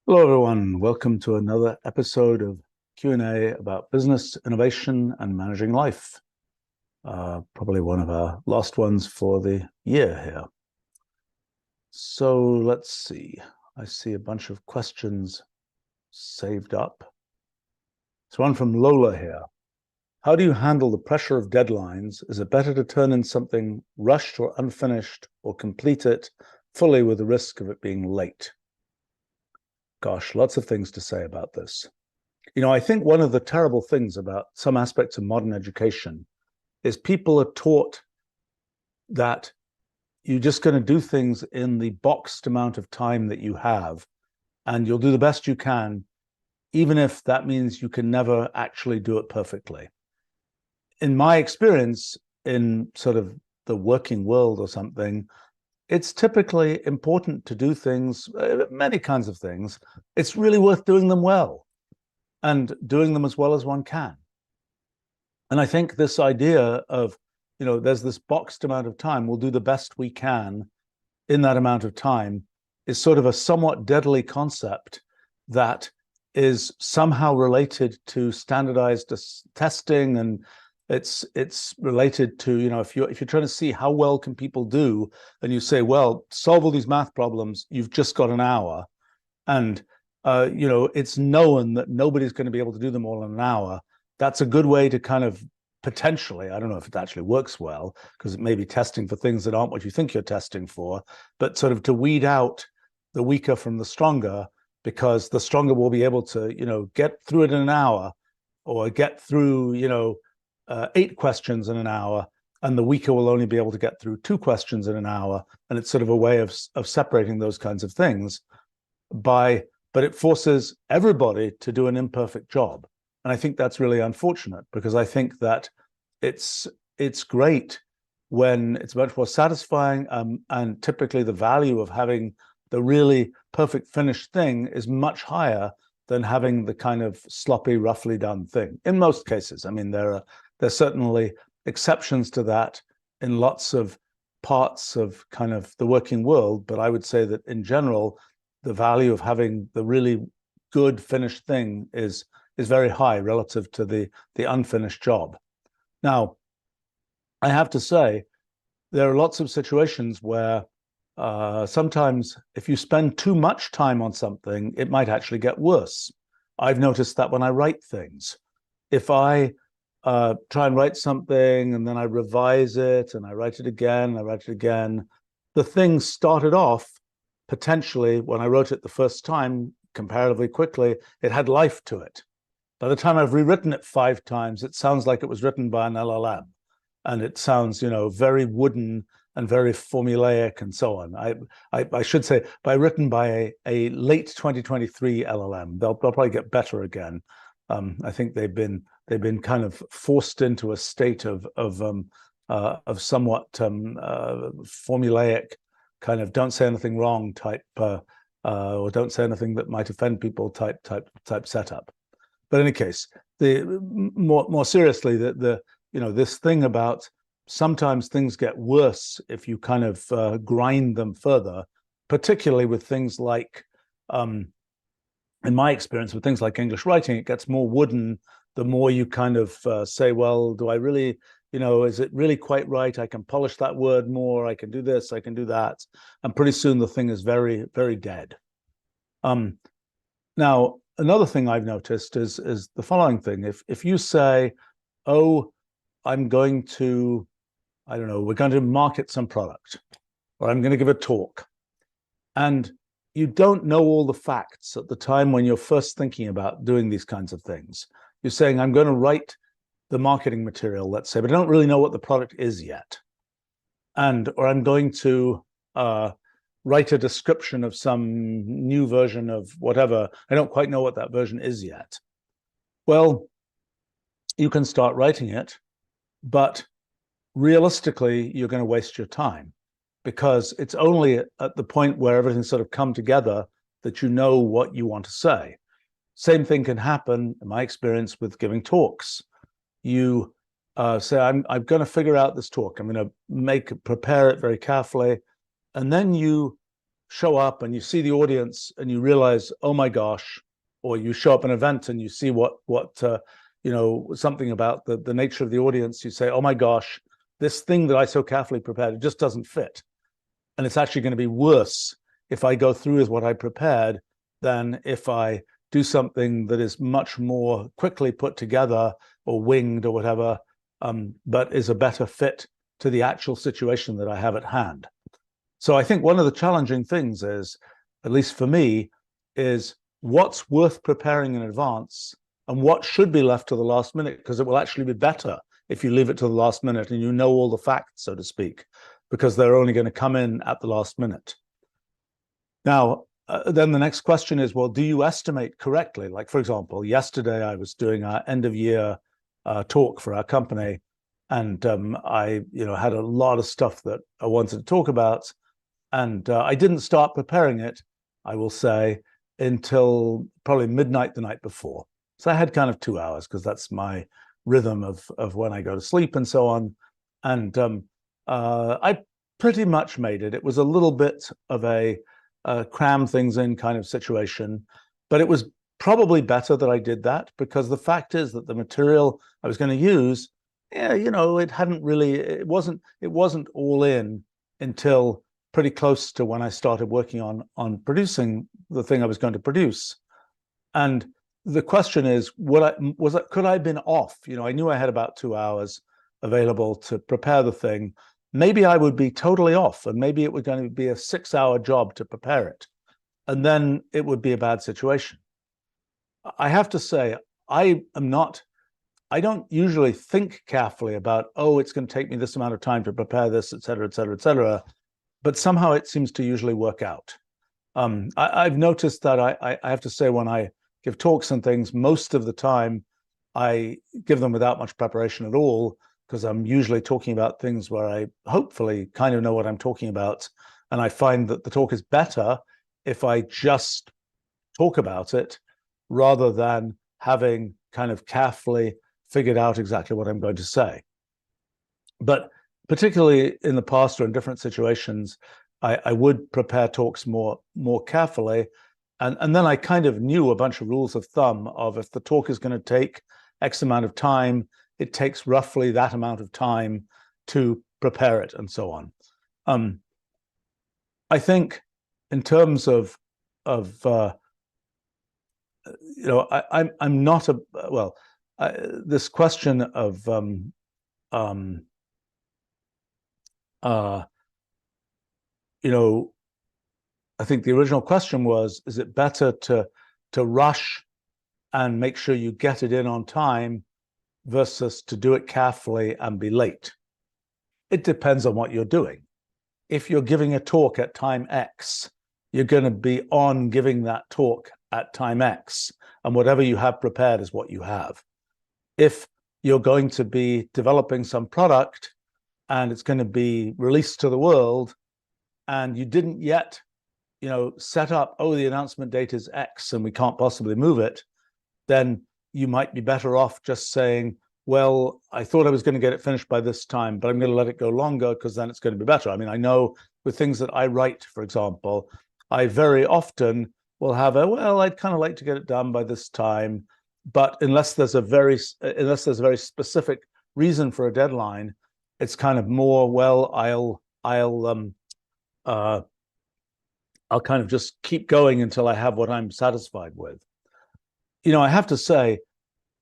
Hello, everyone. Welcome to another episode of Q&A about business, innovation, and managing life. Probably one of our last ones for the year here. So let's see. I see a bunch of questions saved up. So one from Lola here. How do you handle the pressure of deadlines? Is it better to turn in something rushed or unfinished, or complete it fully with the risk of it being late? Gosh, lots of things to say about this. I think one of the terrible things about some aspects of modern education is people are taught that you're just going to do things in the boxed amount of time that you have, and you'll do the best you can, even if that means you can never actually do it perfectly. In my experience, in sort of the working world or something, it's typically important to do things, many kinds of things. It's really worth doing them well and doing them as well as one can. And I think this idea of, there's this boxed amount of time, we'll do the best we can in that amount of time, is sort of a somewhat deadly concept that is somehow related to standardized testing, and it's related to, if you're trying to see how well can people do, and you say, well, solve all these math problems, you've just got an hour, and it's known that nobody's going to be able to do them all in an hour. That's a good way to kind of potentially, I don't know if it actually works well, because it may be testing for things that aren't what you think you're testing for, but sort of to weed out the weaker from the stronger, because the stronger will be able to, get through it in an hour, or get through, 8 questions in an hour, and the weaker will only be able to get through 2 questions in an hour. And it's sort of a way of separating those kinds of things but it forces everybody to do an imperfect job. And I think that's really unfortunate, because I think that it's great when it's much more satisfying, and typically the value of having the really perfect finished thing is much higher than having the kind of sloppy, roughly done thing. In most cases, I mean, there's certainly exceptions to that in lots of parts of kind of the working world, but I would say that in general, the value of having the really good finished thing is very high relative to the unfinished job. Now, I have to say, there are lots of situations where sometimes if you spend too much time on something, it might actually get worse. I've noticed that when I write things. If I try and write something and then I revise it and I write it again, the thing started off potentially, when I wrote it the first time, comparatively quickly, it had life to it. By the time I've rewritten it 5 times, it sounds like it was written by an LLM, and it sounds, very wooden and very formulaic and so on. I should say, written by a late 2023 LLM. They'll probably get better again. I think they've been kind of forced into a state of somewhat formulaic, kind of don't say anything wrong type, or don't say anything that might offend people type setup. But in any case, the more seriously, this thing about sometimes things get worse if you kind of grind them further, particularly with things like, in my experience, with things like English writing, it gets more wooden the more you kind of say, well, do I really, is it really quite right? I can polish that word more. I can do this, I can do that. And pretty soon the thing is very, very dead. Now, another thing I've noticed is the following thing. If you say, oh, I'm going to, I don't know, we're going to market some product, or I'm going to give a talk, and you don't know all the facts at the time when you're first thinking about doing these kinds of things. You're saying, I'm going to write the marketing material, let's say, but I don't really know what the product is yet. Or I'm going to write a description of some new version of whatever. I don't quite know what that version is yet. Well, you can start writing it, but realistically, you're going to waste your time, because it's only at the point where everything's sort of come together that you know what you want to say. Same thing can happen, in my experience, with giving talks. You say, I'm going to figure out this talk. I'm going to prepare it very carefully. And then you show up and you see the audience and you realize, oh my gosh, or you show up an event and you see what something about the nature of the audience, you say, oh my gosh, this thing that I so carefully prepared, it just doesn't fit. And it's actually going to be worse if I go through with what I prepared than if I do something that is much more quickly put together or winged or whatever, but is a better fit to the actual situation that I have at hand. So I think one of the challenging things is, at least for me, is what's worth preparing in advance and what should be left to the last minute, because it will actually be better if you leave it to the last minute and you know all the facts, so to speak, because they're only going to come in at the last minute. Now, then the next question is, well, do you estimate correctly? Like, for example, yesterday I was doing our end of year talk for our company, and I had a lot of stuff that I wanted to talk about, and I didn't start preparing it, I will say, until probably midnight the night before. So I had kind of 2 hours, because that's my rhythm of when I go to sleep and so on. And I pretty much made it. It was a little bit of a cram things in kind of situation, but it was probably better that I did that, because the fact is that the material I was going to use, it wasn't all in until pretty close to when I started working on producing the thing I was going to produce. And the question is, could I have been off? I knew I had about 2 hours available to prepare the thing. Maybe I would be totally off, and maybe it was going to be a 6-hour job to prepare it, and then it would be a bad situation. I have to say, I don't usually think carefully about, oh, it's going to take me this amount of time to prepare this, et cetera, et cetera, et cetera. But somehow it seems to usually work out. I've noticed that I have to say, when I give talks and things, most of the time I give them without much preparation at all, because I'm usually talking about things where I hopefully kind of know what I'm talking about. And I find that the talk is better if I just talk about it rather than having kind of carefully figured out exactly what I'm going to say. But particularly in the past or in different situations, I would prepare talks more carefully. And then I kind of knew a bunch of rules of thumb of, if the talk is going to take X amount of time, it takes roughly that amount of time to prepare it, and so on. I think in terms of I'm not this question of I think the original question was, is it better to rush and make sure you get it in on time versus to do it carefully and be late? It depends on what you're doing. If you're giving a talk at time X, you're going to be on giving that talk at time X, and whatever you have prepared is what you have. If you're going to be developing some product and it's going to be released to the world, and you didn't yet set up, oh, the announcement date is X and we can't possibly move it, then you might be better off just saying, well, I thought I was going to get it finished by this time, but I'm going to let it go longer because then it's going to be better. I mean, I know with things that I write, for example, I very often will have I'd kind of like to get it done by this time, but unless there's a very specific reason for a deadline, it's kind of more, well, I'll kind of just keep going until I have what I'm satisfied with. I have to say,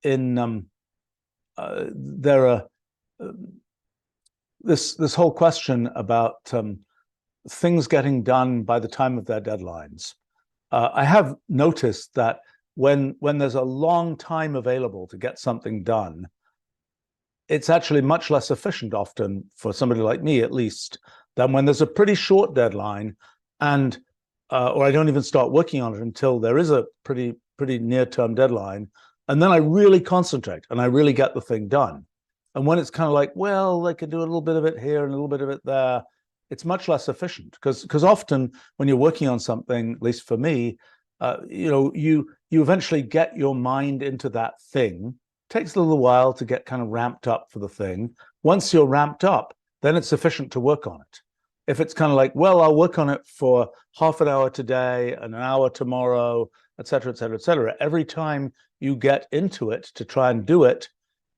there are this whole question about things getting done by the time of their deadlines. I have noticed that when there's a long time available to get something done, it's actually much less efficient often, for somebody like me at least, than when there's a pretty short deadline, and or I don't even start working on it until there is a pretty near-term deadline, and then I really concentrate and I really get the thing done. And when it's kind of like, well, I can do a little bit of it here and a little bit of it there, it's much less efficient, because often when you're working on something, at least for me, you eventually get your mind into that thing. It takes a little while to get kind of ramped up for the thing. Once you're ramped up, then it's efficient to work on it. if it's kind of like, well, I'll work on it for half an hour today and an hour tomorrow, et cetera, et cetera, et cetera. Every time you get into it to try and do it,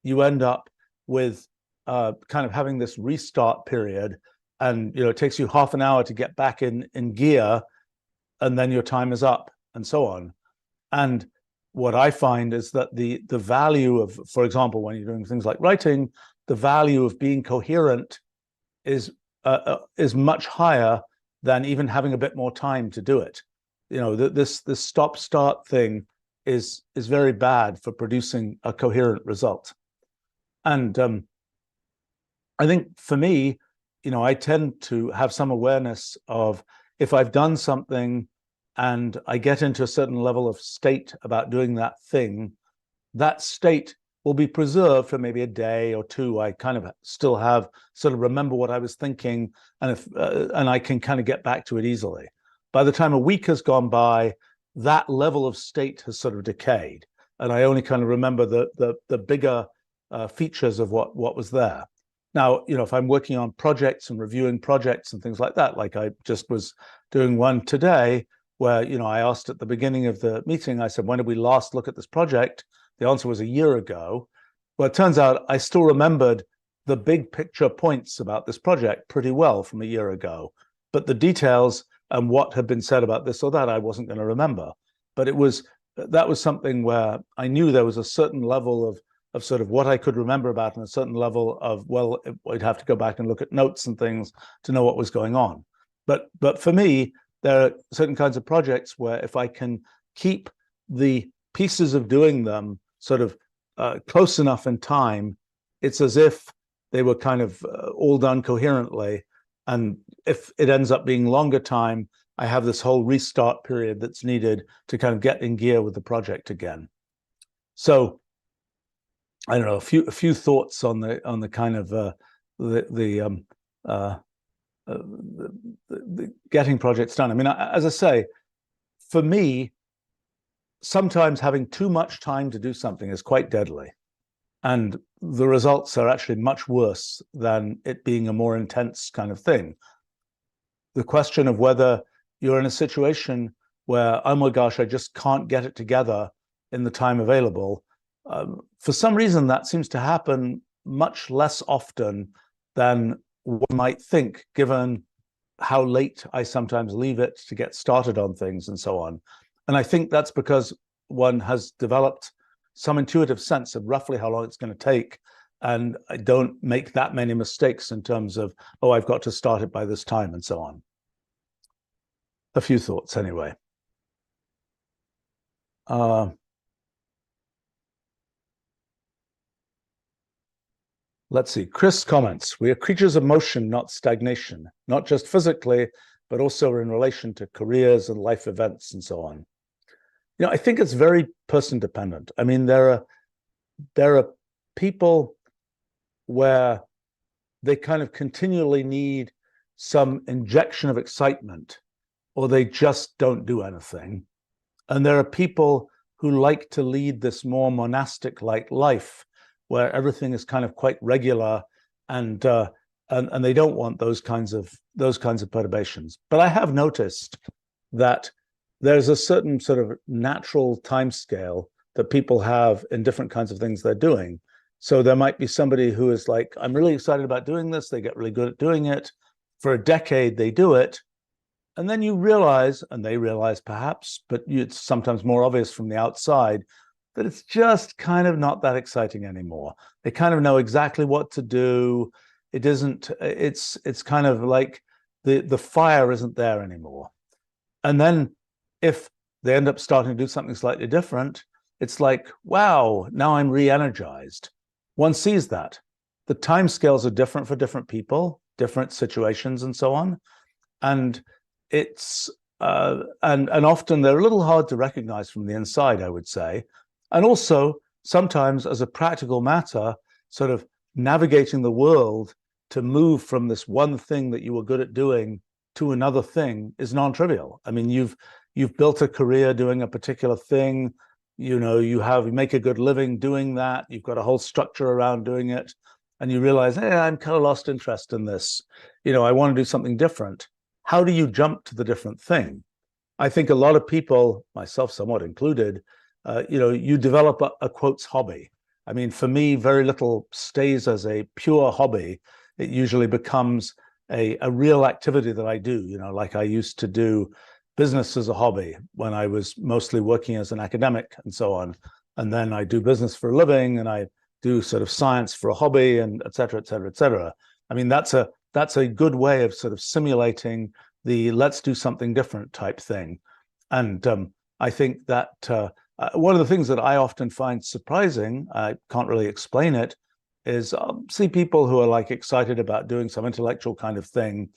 you end up with kind of having this restart period. And it takes you half an hour to get back in gear, and then your time is up, and so on. And what I find is that the value of, for example, when you're doing things like writing, the value of being coherent is much higher than even having a bit more time to do it. This stop-start thing is very bad for producing a coherent result. And I think for me, I tend to have some awareness of, if I've done something and I get into a certain level of state about doing that thing, that state will be preserved for maybe a day or two. I kind of still have sort of remember what I was thinking, and and I can kind of get back to it easily. By the time a week has gone by, that level of state has sort of decayed, and I only kind of remember the bigger features of what was there. Now, if I'm working on projects and reviewing projects and things like that, like I just was doing one today, where I asked at the beginning of the meeting, I said, when did we last look at this project? The answer was a year ago. Well, it turns out I still remembered the big picture points about this project pretty well from a year ago, but the details and what had been said about this or that, I wasn't going to remember. But that was something where I knew there was a certain level of sort of what I could remember about, and a certain level of, well, I'd have to go back and look at notes and things to know what was going on. But for me, there are certain kinds of projects where if I can keep the pieces of doing them sort of close enough in time, it's as if they were kind of all done coherently. And if it ends up being longer time, I have this whole restart period that's needed to kind of get in gear with the project again. So I don't know, a few thoughts on the kind of the getting projects done. I mean, as I say, for me, sometimes having too much time to do something is quite deadly, and the results are actually much worse than it being a more intense kind of thing. The question of whether you're in a situation where, oh my gosh, I just can't get it together in the time available, for some reason that seems to happen much less often than one might think, given how late I sometimes leave it to get started on things and so on. And I think that's because one has developed some intuitive sense of roughly how long it's going to take, and I don't make that many mistakes in terms of, oh, I've got to start it by this time and so on. A few thoughts anyway. Let's see. Chris comments, we are creatures of motion, not stagnation, not just physically, but also in relation to careers and life events and so on. I think it's very person dependent. I mean, there are people where they kind of continually need some injection of excitement, or they just don't do anything. And there are people who like to lead this more monastic-like life, where everything is kind of quite regular, and they don't want those kinds of perturbations. But I have noticed that there's a certain sort of natural time scale that people have in different kinds of things they're doing. So there might be somebody who is like, I'm really excited about doing this. They get really good at doing it. For a decade, they do it. And then you realize, and they realize perhaps, but it's sometimes more obvious from the outside, that it's just kind of not that exciting anymore. They kind of know exactly what to do. It isn't, it's kind of like the fire isn't there anymore. And then if they end up starting to do something slightly different, it's like, wow, now I'm re-energized. One sees that. The time scales are different for different people, different situations and so on. And it's, and often they're a little hard to recognize from the inside, I would say. And also, sometimes as a practical matter, sort of navigating the world to move from this one thing that you were good at doing to another thing is non-trivial. I mean, you've built a career doing a particular thing, you make a good living doing that, you've got a whole structure around doing it. and you realize, hey, I'm kind of lost interest in this. I want to do something different. How do you jump to the different thing? I think a lot of people, myself somewhat included, you develop a quotes hobby. I mean, for me, very little stays as a pure hobby. It usually becomes a real activity that I do, like I used to do business as a hobby when I was mostly working as an academic and so on. And then I do business for a living, and I do sort of science for a hobby, and et cetera, et cetera, et cetera. I mean, that's a good way of sort of simulating the let's do something different type thing. And I think that one of the things that I often find surprising, I can't really explain it, is see people who are like excited about doing some intellectual kind of thing,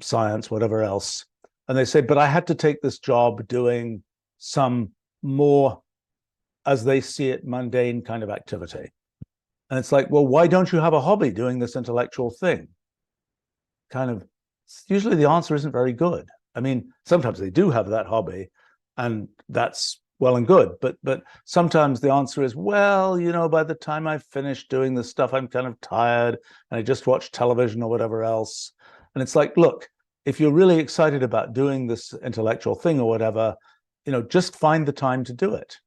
science, whatever else. And they say, but I had to take this job doing some more, as they see it, mundane kind of activity. And it's like, well, why don't you have a hobby doing this intellectual thing? Kind of, usually the answer isn't very good. I mean, sometimes they do have that hobby, and that's well and good. But sometimes the answer is, well, by the time I finish doing this stuff, I'm kind of tired, and I just watch television or whatever else. And it's like, look, if you're really excited about doing this intellectual thing or whatever, just find the time to do it.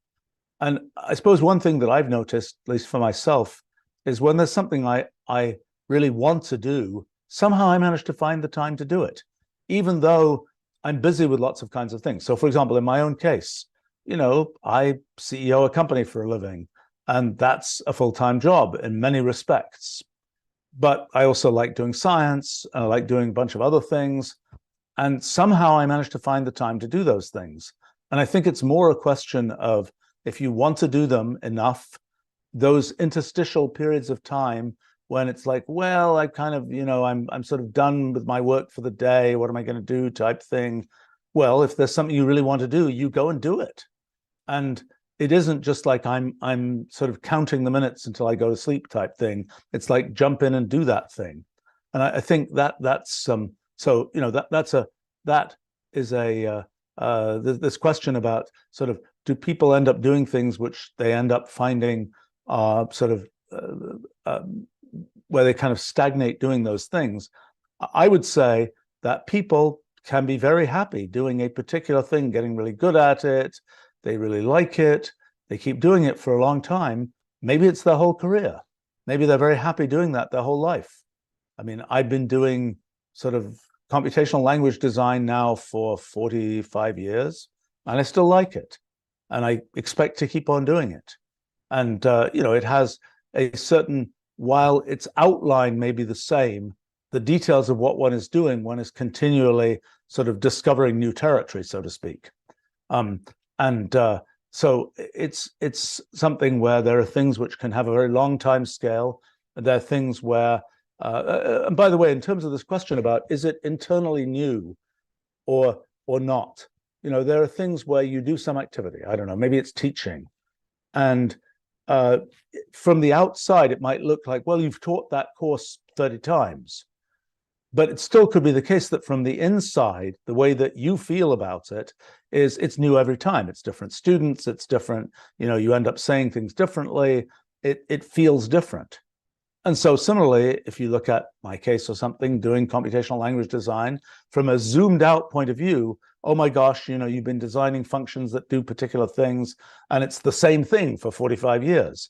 And I suppose one thing that I've noticed, at least for myself, is when there's something I really want to do, somehow I manage to find the time to do it, even though I'm busy with lots of kinds of things. So, for example, in my own case, I CEO a company for a living, and that's a full-time job in many respects. But I also like doing science, and I like doing a bunch of other things. And somehow I managed to find the time to do those things. And I think it's more a question of, if you want to do them enough, those interstitial periods of time when it's like, well, I kind of, I'm sort of done with my work for the day. What am I going to do type thing? Well, if there's something you really want to do, you go and do it. And it isn't just like I'm sort of counting the minutes until I go to sleep type thing. It's like jump in and do that thing. And I think that's so that is this question about sort of, do people end up doing things which they end up finding sort of where they kind of stagnate doing those things? I would say that people can be very happy doing a particular thing, getting really good at it. They really like it. They keep doing it for a long time. Maybe it's their whole career. Maybe they're very happy doing that their whole life. I mean, I've been doing sort of computational language design now for 45 years, and I still like it. And I expect to keep on doing it. And, it has a certain, while its outline may be the same, the details of what one is doing, one is continually sort of discovering new territory, so to speak. So it's something where there are things which can have a very long time scale. There are things where, and by the way, in terms of this question about, is it internally new or not? There are things where you do some activity. I don't know, maybe it's teaching. And from the outside, it might look like, well, you've taught that course 30 times. But it still could be the case that from the inside, the way that you feel about it is it's new every time. It's different students, it's different, you end up saying things differently. It feels different. And so similarly, if you look at my case or something, doing computational language design from a zoomed out point of view, oh my gosh, you've been designing functions that do particular things, and it's the same thing for 45 years.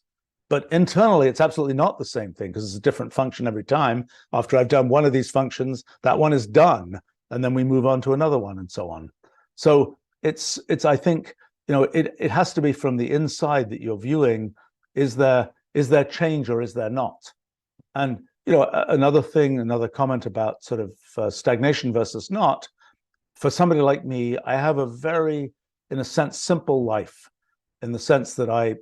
But internally, it's absolutely not the same thing, because it's a different function every time. After I've done one of these functions, that one is done, and then we move on to another one, and so on. So it's I think, it has to be from the inside that you're viewing, is there change or is there not? And another comment about sort of stagnation versus not, for somebody like me, I have a very, in a sense, simple life, in the sense that I,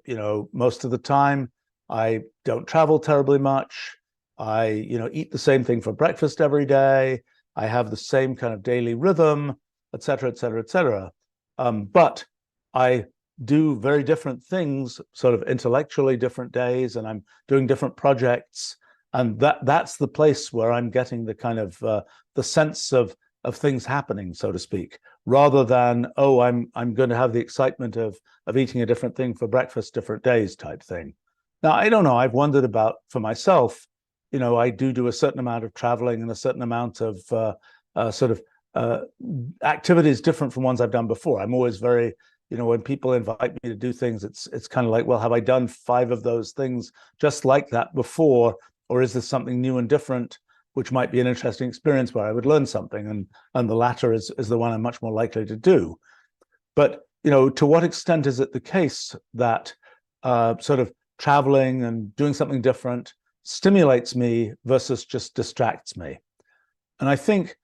most of the time, I don't travel terribly much. I, eat the same thing for breakfast every day. I have the same kind of daily rhythm, et cetera, et cetera, et cetera. But I do very different things, sort of intellectually different days, and I'm doing different projects. And that's the place where I'm getting the kind of the sense of things happening, so to speak, rather than, oh, I'm going to have the excitement of eating a different thing for breakfast different days type thing. Now, I don't know. I've wondered about, for myself, I do a certain amount of traveling and a certain amount of activities different from ones I've done before. I'm always very, when people invite me to do things, it's kind of like, well, have I done 5 of those things just like that before, or is this something new and different, which might be an interesting experience where I would learn something, and the latter is the one I'm much more likely to do. But to what extent is it the case that sort of traveling and doing something different stimulates me versus just distracts me? And I think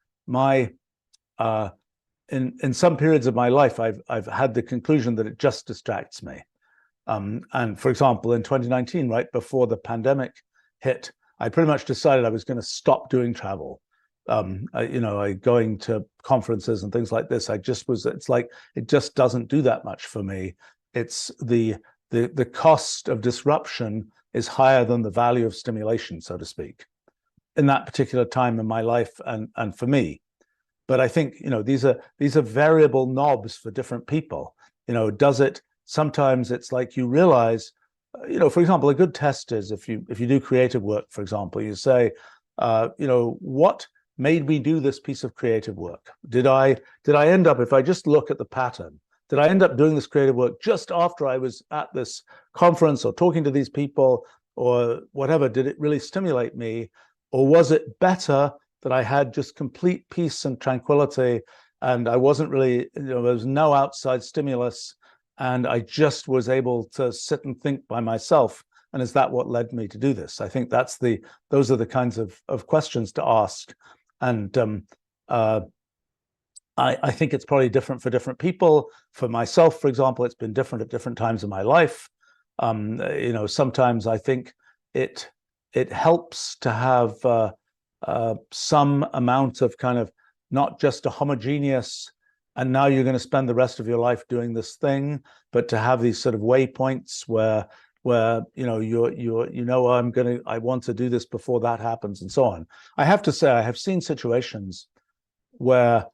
in some periods of my life, I've had the conclusion that it just distracts me. And for example, in 2019, right before the pandemic hit, I pretty much decided I was going to stop doing travel. Going to conferences and things like this. It's like, it just doesn't do that much for me. It's the cost of disruption is higher than the value of stimulation, so to speak, in that particular time in my life and for me. But I think, these are variable knobs for different people. Sometimes it's like you realize, for example, a good test is if you do creative work, for example, you say, what made me do this piece of creative work? Did I end up, if I just look at the pattern, did I end up doing this creative work just after I was at this conference or talking to these people or whatever? Did it really stimulate me? Or was it better that I had just complete peace and tranquility and I wasn't really, there was no outside stimulus and I just was able to sit and think by myself? And is that what led me to do this? I think those are the kinds of questions to ask. And I think it's probably different for different people. For myself, for example, it's been different at different times in my life. Sometimes I think it helps to have some amount of kind of not just a homogeneous, and now you're going to spend the rest of your life doing this thing, but to have these sort of waypoints where I want to do this before that happens and so on. I have to say, I have seen situations where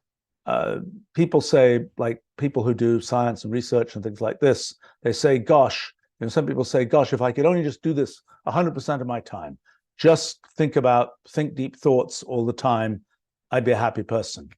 people say, like people who do science and research and things like this, they say, gosh, some people say, gosh, if I could only just do this 100% of my time, just think deep thoughts all the time, I'd be a happy person.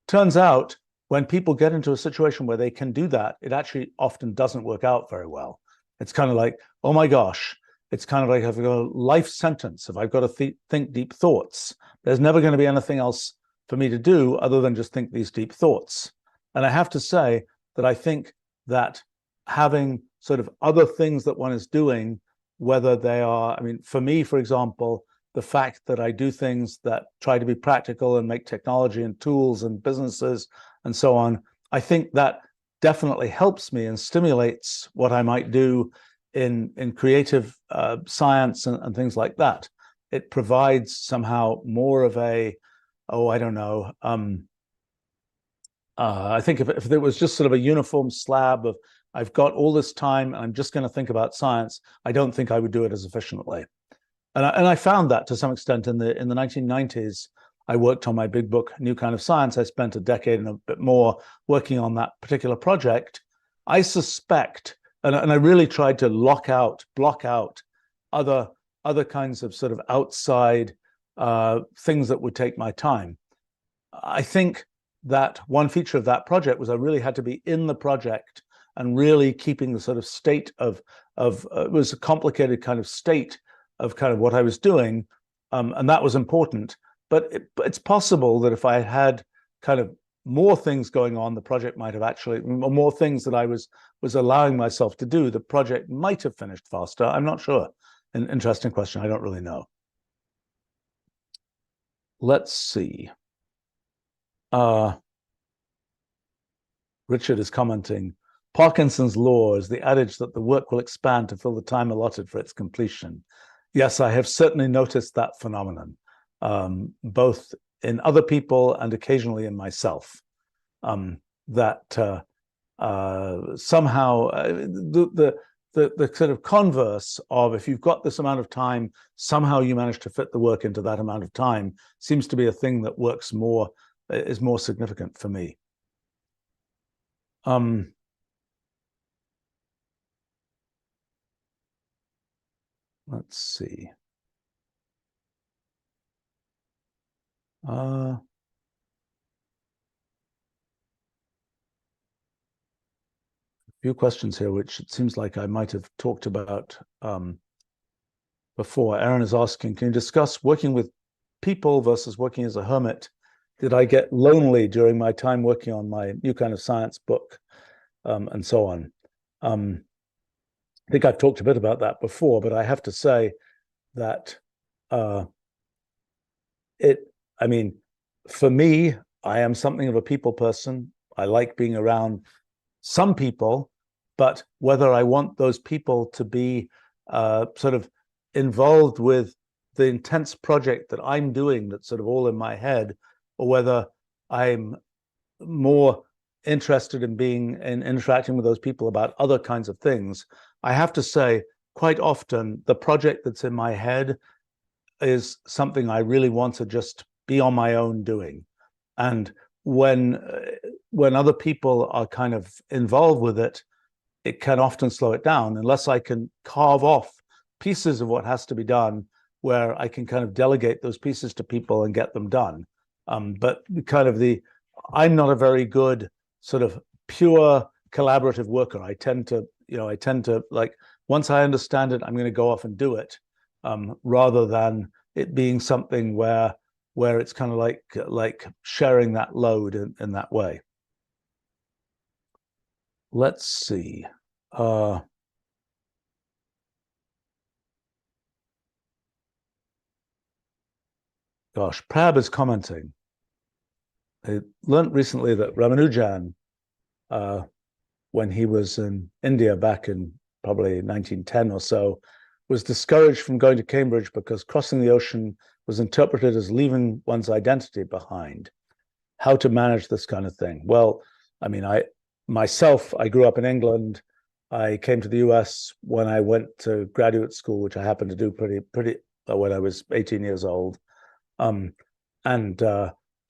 Turns out, when people get into a situation where they can do that, it actually often doesn't work out very well. It's kind of like, oh my gosh, it's kind of like I've got a life sentence. If I've got to think deep thoughts, there's never going to be anything else for me to do other than just think these deep thoughts. And I have to say that I think that having sort of other things that one is doing, whether they are, for me, for example, the fact that I do things that try to be practical and make technology and tools and businesses and so on, I think that definitely helps me and stimulates what I might do in creative science and things like that. It provides somehow more of a, I don't know. I think if there was just sort of a uniform slab of, I've got all this time and I'm just going to think about science, I don't think I would do it as efficiently. And I found that to some extent in the 1990s. I worked on my big book, New Kind of Science. I spent a decade and a bit more working on that particular project. I suspect, and I really tried to block out other kinds of sort of outside things that would take my time. I think that one feature of that project was I really had to be in the project and really keeping the sort of state of it was a complicated kind of state of kind of what I was doing, and that was important. But it's possible that if I had kind of more things going on, the project might have actually, more things that I was allowing myself to do, the project might have finished faster. I'm not sure. An interesting question. I don't really know. Let's see. Richard is commenting, Parkinson's law is the adage that the work will expand to fill the time allotted for its completion. Yes, I have certainly noticed that phenomenon, both in other people and occasionally in myself, that somehow the sort of converse of, if you've got this amount of time, somehow you manage to fit the work into that amount of time, seems to be a thing that works more, is more significant for me. Let's see. A few questions here, which it seems like I might have talked about before. Aaron is asking, can you discuss working with people versus working as a hermit? Did I get lonely during my time working on my new kind of science book, and so on? I think I've talked a bit about that before, but I have to say that I mean, for me, I am something of a people person. I like being around some people, but whether I want those people to be sort of involved with the intense project that I'm doing that's sort of all in my head, or whether I'm more interested in being in interacting with those people about other kinds of things, I have to say quite often the project that's in my head is something I really want to just be on my own doing. And when other people are kind of involved with it, it can often slow it down unless I can carve off pieces of what has to be done where I can kind of delegate those pieces to people and get them done. But kind of I'm not a very good sort of pure collaborative worker. I tend to like, once I understand it, I'm going to go off and do it, rather than it being something where it's kind of like sharing that load in that way. Let's see. Gosh, Prab is commenting. I learned recently that Ramanujan, when he was in India back in probably 1910 or so, was discouraged from going to Cambridge because crossing the ocean was interpreted as leaving one's identity behind. How to manage this kind of thing? Well, I mean, I grew up in England. I came to the US when I went to graduate school, which I happened to do pretty when I was 18 years old. And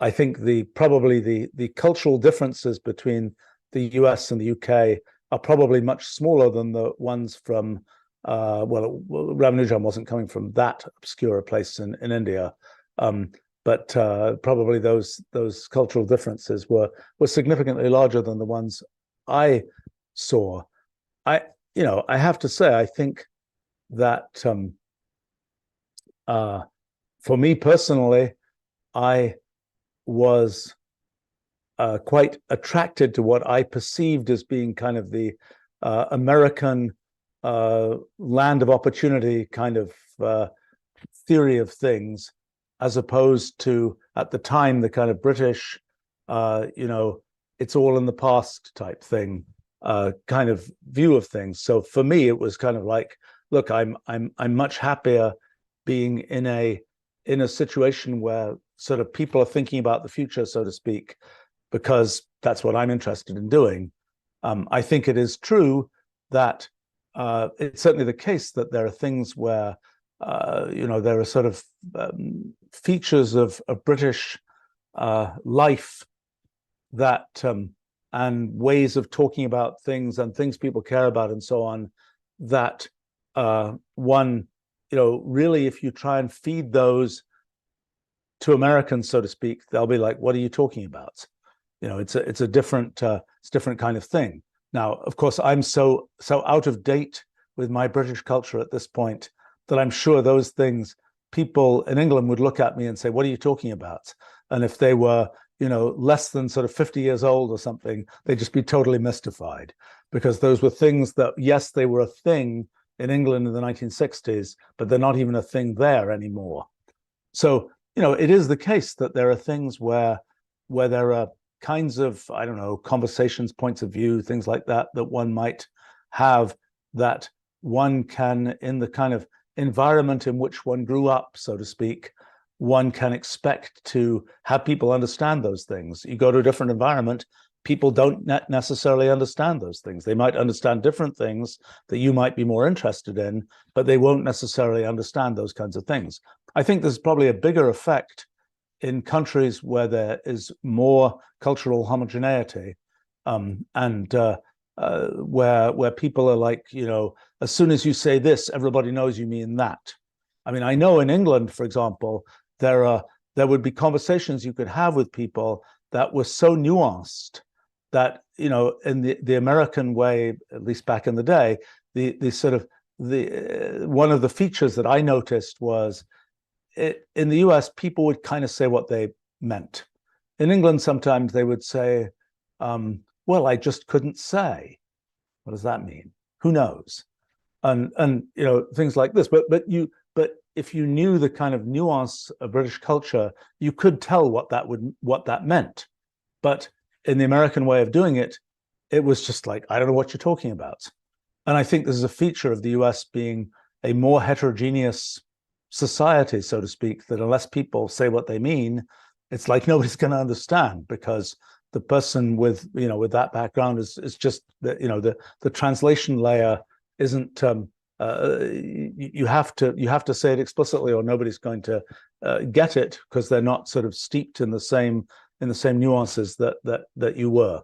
I think probably the cultural differences between the US and the UK are probably much smaller than the ones from Ramanujan wasn't coming from that obscure place in India, but probably those cultural differences were significantly larger than the ones I saw. I have to say, I think that for me personally, I was quite attracted to what I perceived as being kind of the American land of opportunity kind of theory of things, as opposed to, at the time, the kind of British, it's all in the past type thing, kind of view of things. So for me, it was kind of like, look, I'm much happier being in a situation where sort of people are thinking about the future, so to speak, because that's what I'm interested in doing. I think it is true that it's certainly the case that there are things where there are sort of features of British life that and ways of talking about things and things people care about and so on, that one, really, if you try and feed those to Americans, so to speak, they'll be like, what are you talking about? It's a different kind of thing. Now, of course, I'm so out of date with my British culture at this point that I'm sure those things, people in England would look at me and say, what are you talking about? And if they were, less than sort of 50 years old or something, they'd just be totally mystified, because those were things that, yes, they were a thing in England in the 1960s, but they're not even a thing there anymore. So, it is the case that there are things where there are kinds of, I don't know, conversations, points of view, things like that one might have, that one can, in the kind of environment in which one grew up, so to speak, one can expect to have people understand those things. You go to a different environment, people don't necessarily understand those things. They might understand different things that you might be more interested in, but they won't necessarily understand those kinds of things. I think there's probably a bigger effect in countries where there is more cultural homogeneity, and where people are like, as soon as you say this, everybody knows you mean that. I mean, I know in England, for example, there are there would be conversations you could have with people that were so nuanced that, you know, in the American way, at least back in the day, the sort of one of the features that I noticed was in the US, people would kind of say what they meant. In England, sometimes they would say, well, I just couldn't say. What does that mean? Who knows? And you know, things like this. But if you knew the kind of nuance of British culture, you could tell what that meant. But in the American way of doing it, it was just like, I don't know what you're talking about. And I think this is a feature of the US being a more heterogeneous society, so to speak, that unless people say what they mean, it's like nobody's going to understand, because the person with, you know, with that background is just that, you know, the translation layer isn't you have to say it explicitly or nobody's going to get it, because they're not sort of steeped in the same nuances that you were.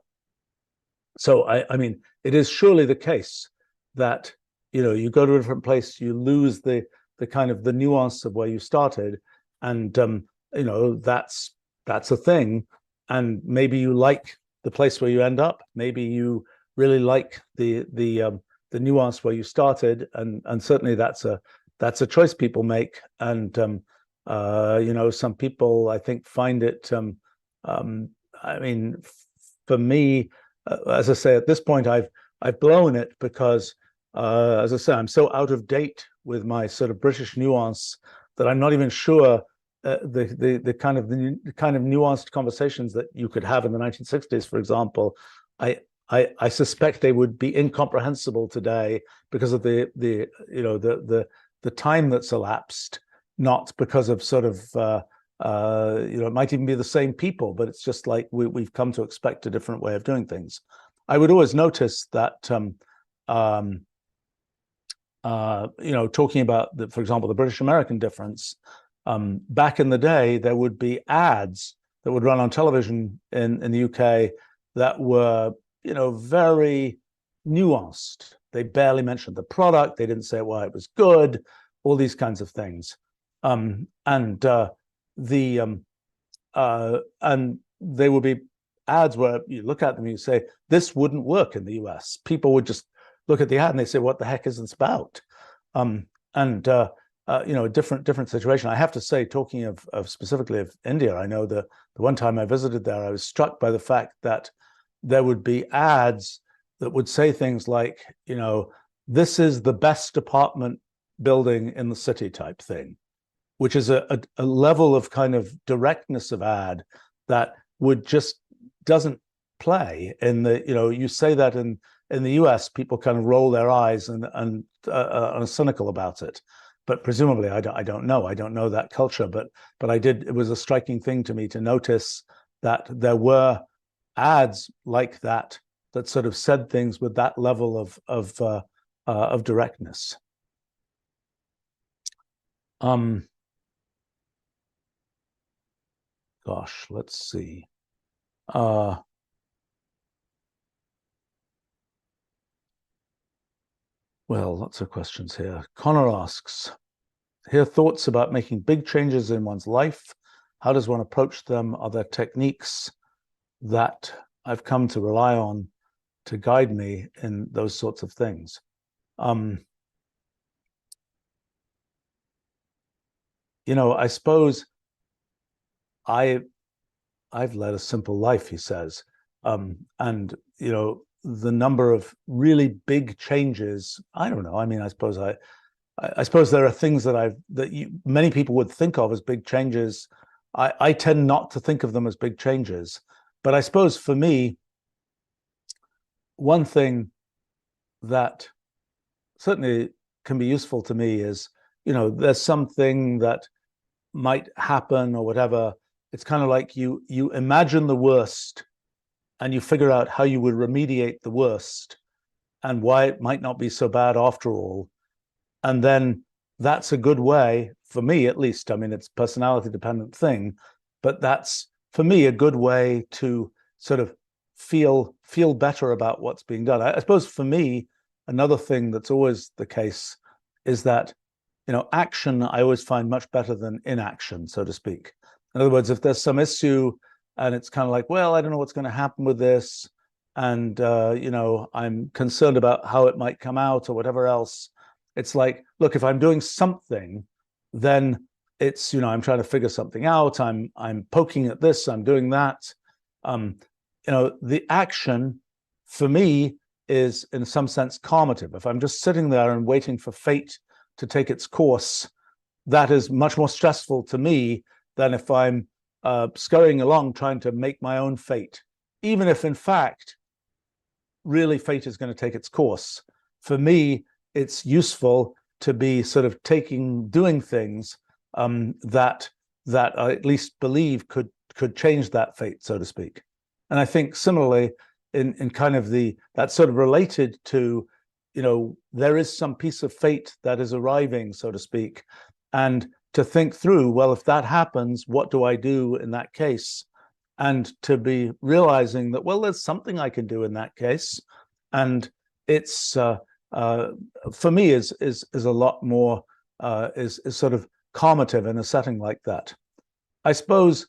So I mean, it is surely the case that, you know, you go to a different place, you lose the kind of the nuance of where you started, and you know, that's a thing. And maybe you like the place where you end up. Maybe you really like the nuance where you started, and certainly that's a choice people make. And you know, some people, I think, find it. I mean, for me, as I say, at this point, I've blown it, because as I say, I'm so out of date with my sort of British nuance that I'm not even sure the kind of nuanced conversations that you could have in the 1960s, for example. I suspect they would be incomprehensible today because of the you know, the time that's elapsed, not because of sort of you know, it might even be the same people, but it's just like we've come to expect a different way of doing things. I would always notice that you know, talking about for example, the British-American difference, back in the day, there would be ads that would run on television in the UK that were, you know, very nuanced. They barely mentioned the product. They didn't say why it was good, all these kinds of things. And they would be ads where you look at them and you say, this wouldn't work in the US. People would just look at the ad and they say, what the heck is this about? You know, a different situation. I have to say, talking of specifically of India, I know the one time I visited there, I was struck by the fact that there would be ads that would say things like, you know, this is the best apartment building in the city type thing, which is a level of kind of directness of ad that would just doesn't play in the, you know, you say that in the US, people kind of roll their eyes and are cynical about it. But presumably, I don't know that culture, but it was a striking thing to me to notice that there were ads like that sort of said things with that level of directness. Gosh, let's see. Well, lots of questions here. Connor asks, hear thoughts about making big changes in one's life. How does one approach them? Are there techniques that I've come to rely on to guide me in those sorts of things? You know, I suppose I've led a simple life, he says. And, you know, the number of really big changes, I don't know. I mean, I suppose there are things that many people would think of as big changes. I tend not to think of them as big changes. But I suppose for me, one thing that certainly can be useful to me is, you know, there's something that might happen or whatever. It's kind of like you imagine the worst and you figure out how you would remediate the worst and why it might not be so bad after all. And then that's a good way, for me at least, I mean, it's a personality dependent thing, but that's, for me, a good way to sort of feel better about what's being done. I suppose for me, another thing that's always the case is that, you know, action I always find much better than inaction, so to speak. In other words, if there's some issue and it's kind of like, well, I don't know what's going to happen with this, and I'm concerned about how it might come out or whatever else. It's like, look, if I'm doing something, then it's, I'm trying to figure something out. I'm poking at this, I'm doing that. The action for me is in some sense karmative. If I'm just sitting there and waiting for fate to take its course, that is much more stressful to me than if I'm scurrying along trying to make my own fate, even if in fact really fate is going to take its course. For me, it's useful to be sort of doing things that I at least believe could change that fate, so to speak. And I think similarly, in kind of that's sort of related to, there is some piece of fate that is arriving, so to speak, and to think through, well, if that happens, what do I do in that case? And to be realizing that, well, there's something I can do in that case, and it's for me is a lot more is sort of karmative in a setting like that. I suppose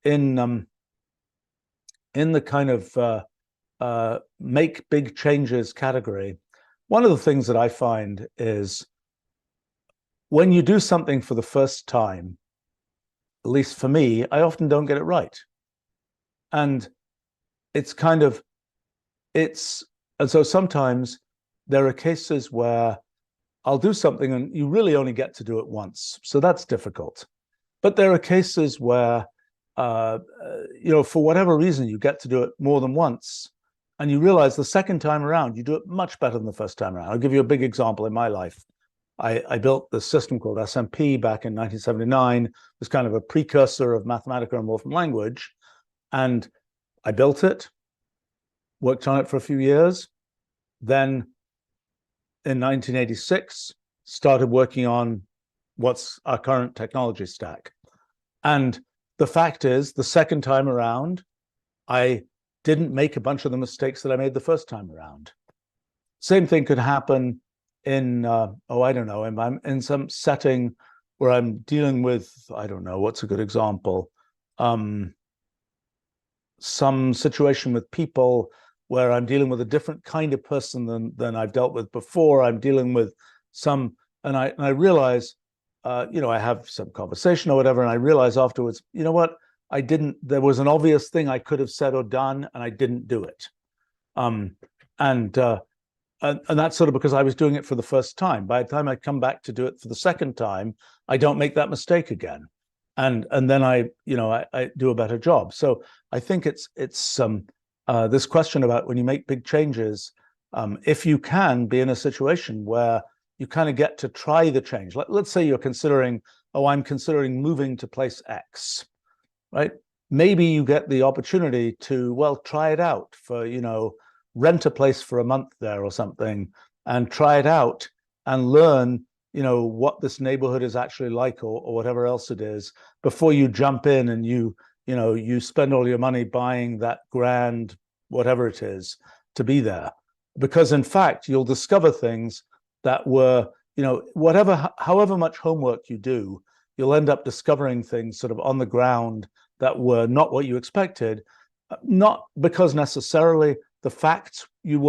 in the kind of make big changes category, one of the things that I find is when you do something for the first time, at least for me, I often don't get it right. And and so sometimes there are cases where I'll do something and you really only get to do it once. So that's difficult. But there are cases where, for whatever reason, you get to do it more than once. And you realize the second time around, you do it much better than the first time around. I'll give you a big example in my life. I built this system called SMP back in 1979. It was kind of a precursor of Mathematica and Wolfram language. And I built it, worked on it for a few years. Then in 1986, started working on what's our current technology stack. And the fact is, the second time around, I didn't make a bunch of the mistakes that I made the first time around. Same thing could happen in, I don't know, I'm in some setting where I'm dealing with, I don't know, what's a good example? Some situation with people where I'm dealing with a different kind of person than I've dealt with before. I'm dealing with and I realize, I have some conversation or whatever, and I realize afterwards, you know what, there was an obvious thing I could have said or done, and I didn't do it. And that's sort of because I was doing it for the first time. By the time I come back to do it for the second time, I don't make that mistake again. And then I do a better job. So I think it's this question about when you make big changes, if you can be in a situation where you kind of get to try the change. Let's say you're considering, I'm considering moving to place X, right? Maybe you get the opportunity to, well, try it out for, rent a place for a month there or something and try it out and learn, what this neighborhood is actually like or whatever else it is before you jump in and you spend all your money buying that grand, whatever it is, to be there. Because in fact, you'll discover things that were, however much homework you do, you'll end up discovering things sort of on the ground that were not what you expected, not because necessarily the facts you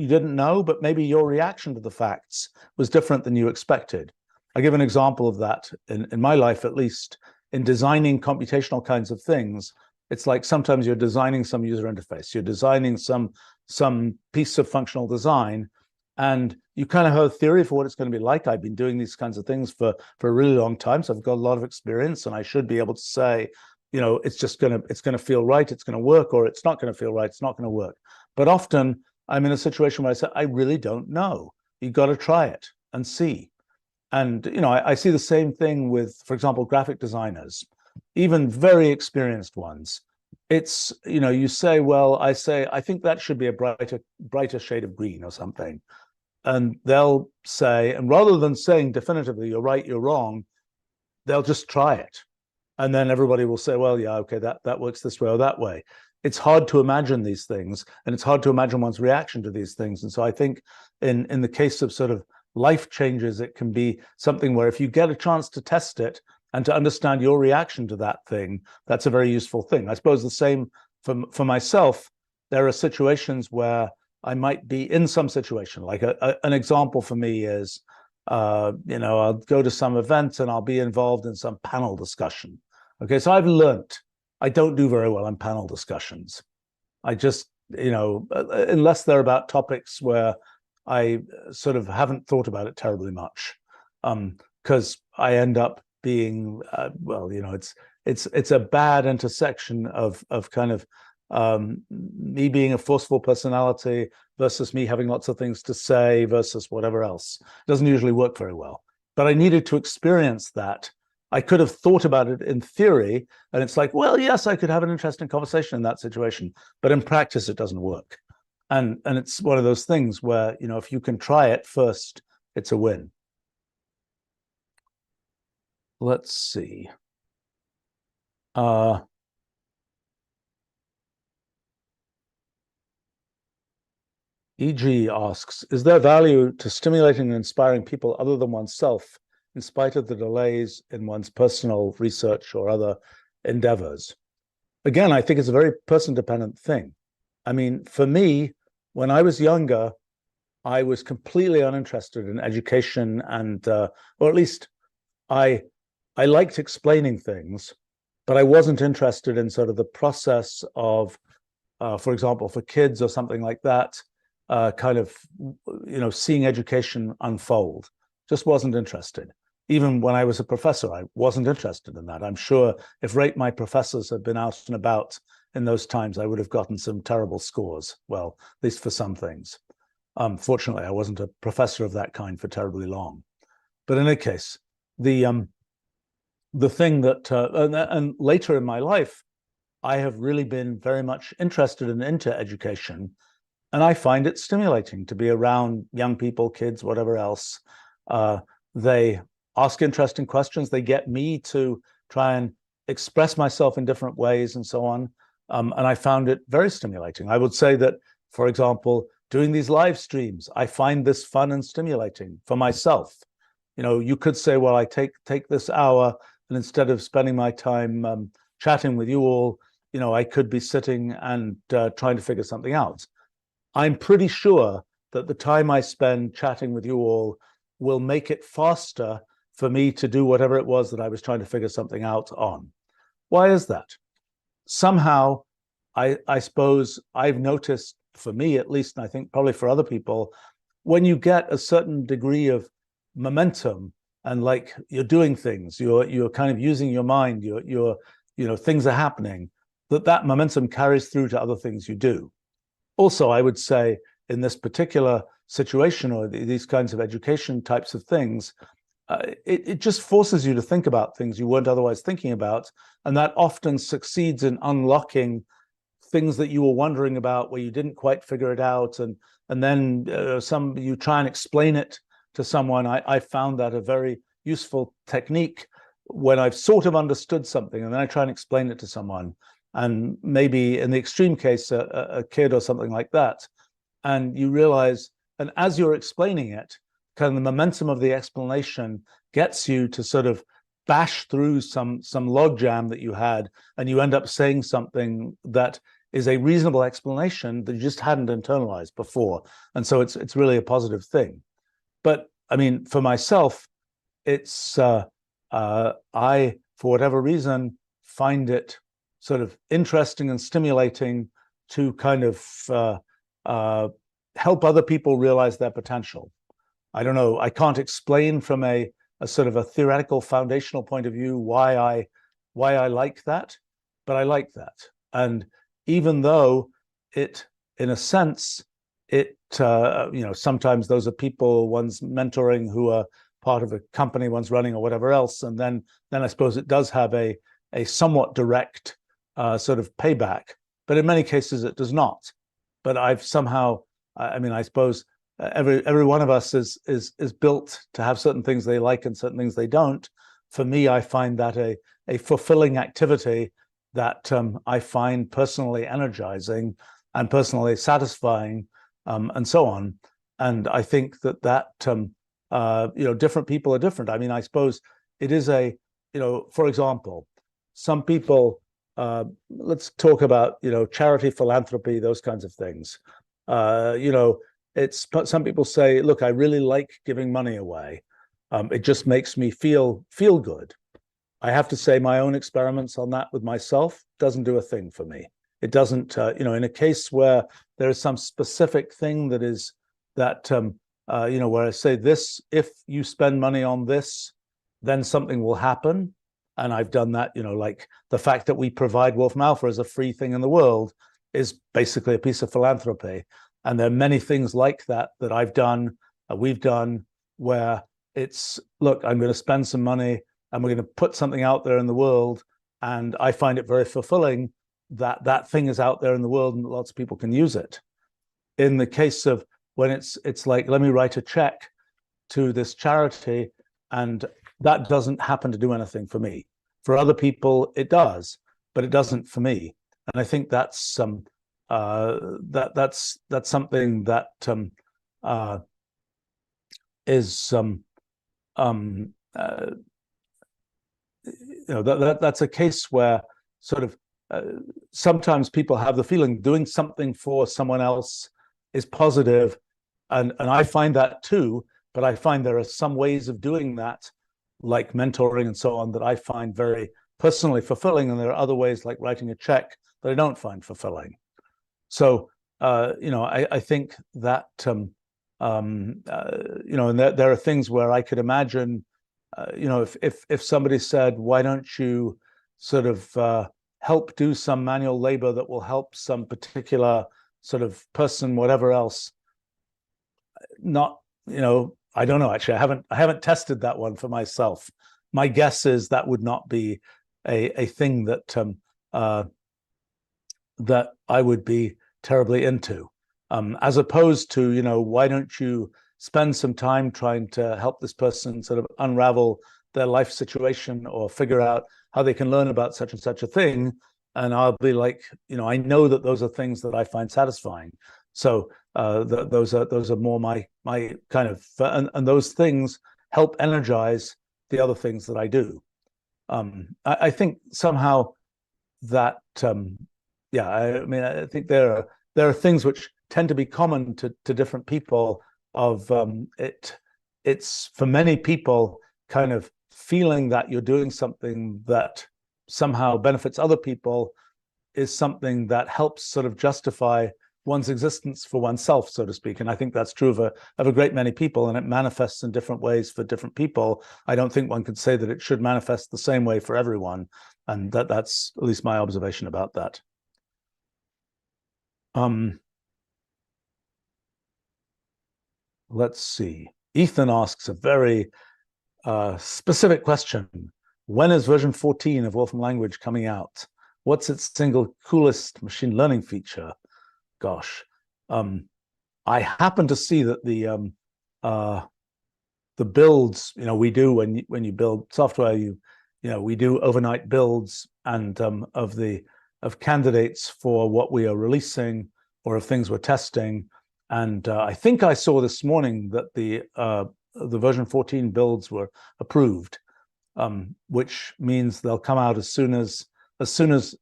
didn't know, but maybe your reaction to the facts was different than you expected. I give an example of that in my life, at least, in designing computational kinds of things. It's like sometimes you're designing some user interface, you're designing some piece of functional design, and you kind of have a theory for what it's going to be like. I've been doing these kinds of things for a really long time, so I've got a lot of experience, and I should be able to say, it's going to feel right, it's going to work, or it's not going to feel right, it's not going to work. But often I'm in a situation where I say, I really don't know. You've got to try it and see. And, I see the same thing with, for example, graphic designers, even very experienced ones. It's, you say, well, I think that should be a brighter shade of green or something. And they'll say, and rather than saying definitively, you're right, you're wrong, they'll just try it. And then everybody will say, well, yeah, okay, that works this way or that way. It's hard to imagine these things, and it's hard to imagine one's reaction to these things. And so I think in the case of sort of life changes, it can be something where if you get a chance to test it and to understand your reaction to that thing, that's a very useful thing. I suppose the same for myself. There are situations where I might be in some situation, like an example for me is, I'll go to some event and I'll be involved in some panel discussion. Okay, so I've learnt I don't do very well in panel discussions. I just, unless they're about topics where I sort of haven't thought about it terribly much, because I end up being, it's a bad intersection of kind of me being a forceful personality versus me having lots of things to say versus whatever else. It doesn't usually work very well. But I needed to experience that. I could have thought about it in theory, and it's like, well, yes, I could have an interesting conversation in that situation, but in practice, it doesn't work. And it's one of those things where, if you can try it first, it's a win. Let's see. EG asks, is there value to stimulating and inspiring people other than oneself in spite of the delays in one's personal research or other endeavors? Again, I think it's a very person-dependent thing. I mean, for me, when I was younger, I was completely uninterested in education and, or at least I liked explaining things, but I wasn't interested in sort of the process of, for example, for kids or something like that, kind of, seeing education unfold. Just wasn't interested. Even when I was a professor, I wasn't interested in that. I'm sure if my professors had been out and about in those times, I would have gotten some terrible scores. Well, at least for some things. Fortunately, I wasn't a professor of that kind for terribly long. But in any case, the thing that, and later in my life, I have really been very much interested and into education. And I find it stimulating to be around young people, kids, whatever else. They ask interesting questions. They get me to try and express myself in different ways and so on. And I found it very stimulating. I would say that, for example, doing these live streams, I find this fun and stimulating for myself. You could say, well, I take this hour, and instead of spending my time chatting with you all, I could be sitting and trying to figure something out. I'm pretty sure that the time I spend chatting with you all will make it faster for me to do whatever it was that I was trying to figure something out on. Why is that? Somehow, I suppose I've noticed, for me at least, and I think probably for other people, when you get a certain degree of momentum and like you're doing things, you're kind of using your mind, things are happening, that momentum carries through to other things you do. Also, I would say in this particular situation or these kinds of education types of things, it just forces you to think about things you weren't otherwise thinking about. And that often succeeds in unlocking things that you were wondering about where you didn't quite figure it out. And then you try and explain it to someone. I found that a very useful technique when I've sort of understood something and then I try and explain it to someone. And maybe in the extreme case, a kid or something like that. And you realize, and as you're explaining it, kind of the momentum of the explanation gets you to sort of bash through some logjam that you had, and you end up saying something that is a reasonable explanation that you just hadn't internalized before. And so it's really a positive thing. But I mean, for myself, it's I, for whatever reason, find it sort of interesting and stimulating to kind of help other people realize their potential. I don't know, I can't explain from a sort of a theoretical foundational point of view why I like that, but I like that. And even though it, in a sense, sometimes those are people one's mentoring who are part of a company one's running or whatever else, and then I suppose it does have a somewhat direct sort of payback, but in many cases it does not. But I've somehow, I suppose every one of us is built to have certain things they like and certain things they don't. For me, I find that a fulfilling activity that I find personally energizing and personally satisfying, and so on. And I think that different people are different. I mean, I suppose it is a for example, some people, let's talk about, charity, philanthropy, those kinds of things. It's some people say, look, I really like giving money away. It just makes me feel good. I have to say my own experiments on that with myself doesn't do a thing for me. It doesn't, in a case where there is some specific thing that is that, where I say this, if you spend money on this, then something will happen. And I've done that, like the fact that we provide Wolfram Alpha as a free thing in the world is basically a piece of philanthropy. And there are many things like that that I've done, we've done, where it's, look, I'm going to spend some money and we're going to put something out there in the world. And I find it very fulfilling that that thing is out there in the world and lots of people can use it. In the case of when it's like, let me write a check to this charity, and that doesn't happen to do anything for me. For other people, it does, but it doesn't for me. And I think that's that's something that is that's a case where sort of sometimes people have the feeling doing something for someone else is positive, and I find that too. But I find there are some ways of doing that, like mentoring and so on, that I find very personally fulfilling, and there are other ways, like writing a check, that I don't find fulfilling. So I think that and there are things where I could imagine, if somebody said, why don't you sort of help do some manual labor that will help some particular sort of person, whatever else. Not, I don't know, actually, I haven't tested that one for myself. My guess is that would not be a thing that that I would be terribly into, as opposed to, why don't you spend some time trying to help this person sort of unravel their life situation or figure out how they can learn about such and such a thing. And I'll be like, I know that those are things that I find satisfying. So those are more my kind of, and those things help energize the other things that I do. I think somehow that, I think there are things which tend to be common to different people. It's for many people kind of feeling that you're doing something that somehow benefits other people is something that helps sort of justify one's existence for oneself, so to speak. And I think that's true of a great many people, and it manifests in different ways for different people. I don't think one could say that it should manifest the same way for everyone. And that's at least my observation about that. Let's see. Ethan asks a very specific question. When is version 14 of Wolfram Language coming out? What's its single coolest machine learning feature? Gosh, I happen to see that the builds, we do when you build software, we do overnight builds and of candidates for what we are releasing or of things we're testing. And I think I saw this morning that the version 14 builds were approved, which means they'll come out as soon as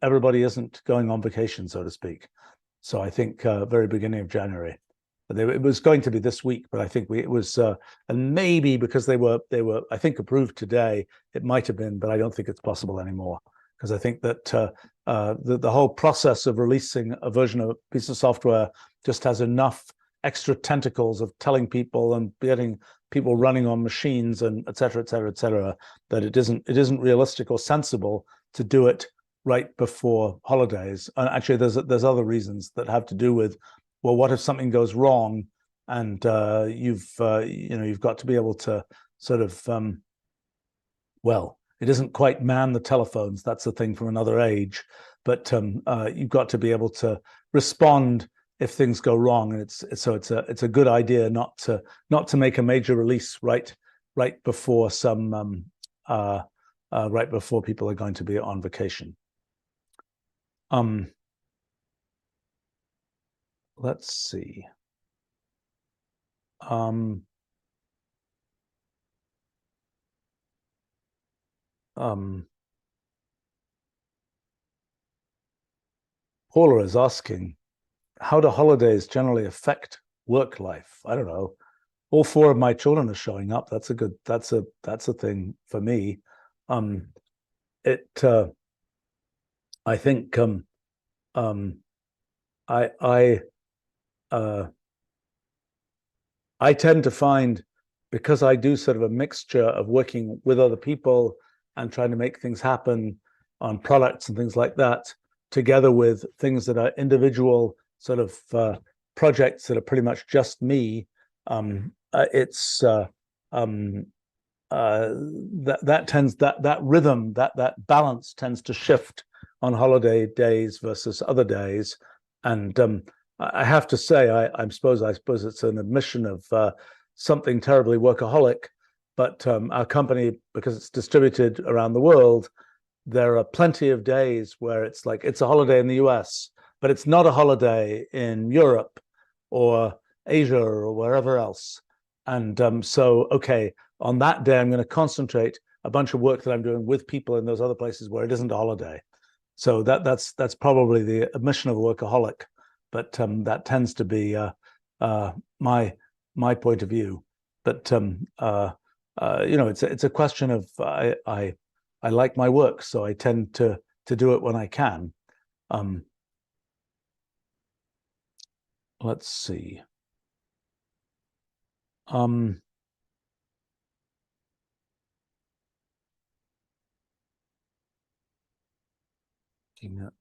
everybody isn't going on vacation, so to speak. So I think very beginning of January. It was going to be this week, but I think it was, and maybe because they were I think approved today, it might have been, but I don't think it's possible anymore, because I think that the whole process of releasing a version of a piece of software just has enough extra tentacles of telling people and getting people running on machines and et cetera, that it isn't realistic or sensible to do it right before holidays. And actually, there's other reasons that have to do with, well, what if something goes wrong, and you've got to be able to sort of, well, it isn't quite man the telephones. That's a thing from another age, but you've got to be able to respond if things go wrong. And it's a good idea not to make a major release right before right before people are going to be on vacation. Let's see. Paula is asking, how do holidays generally affect work life? I don't know. All four of my children are showing up. That's a thing for me. It I think I I uh, I tend to find, because I do sort of a mixture of working with other people and trying to make things happen on products and things like that, together with things that are individual sort of projects that are pretty much just me. It's that rhythm, that balance tends to shift on holiday days versus other days. And I have to say, I suppose it's an admission of something terribly workaholic, but our company, because it's distributed around the world, there are plenty of days where it's like it's a holiday in the US, but it's not a holiday in Europe or Asia or wherever else. And so, okay, on that day, I'm going to concentrate a bunch of work that I'm doing with people in those other places where it isn't a holiday. So that's probably the admission of a workaholic, but that tends to be my point of view. But it's a question of I like my work, so I tend to do it when I can. Let's see. Looking at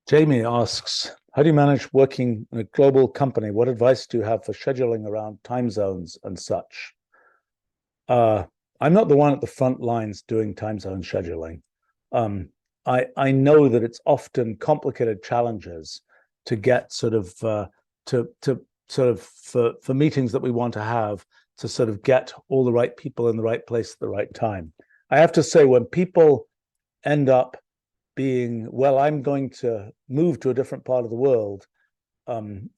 Jamie asks, how do you manage working in a global company? What advice do you have for scheduling around time zones and such? I'm not the one at the front lines doing time zone scheduling. I know that it's often complicated challenges to get sort of to sort of for meetings that we want to have, to sort of get all the right people in the right place at the right time. I have to say, when people end up being, well, I'm going to move to a different part of the world, kind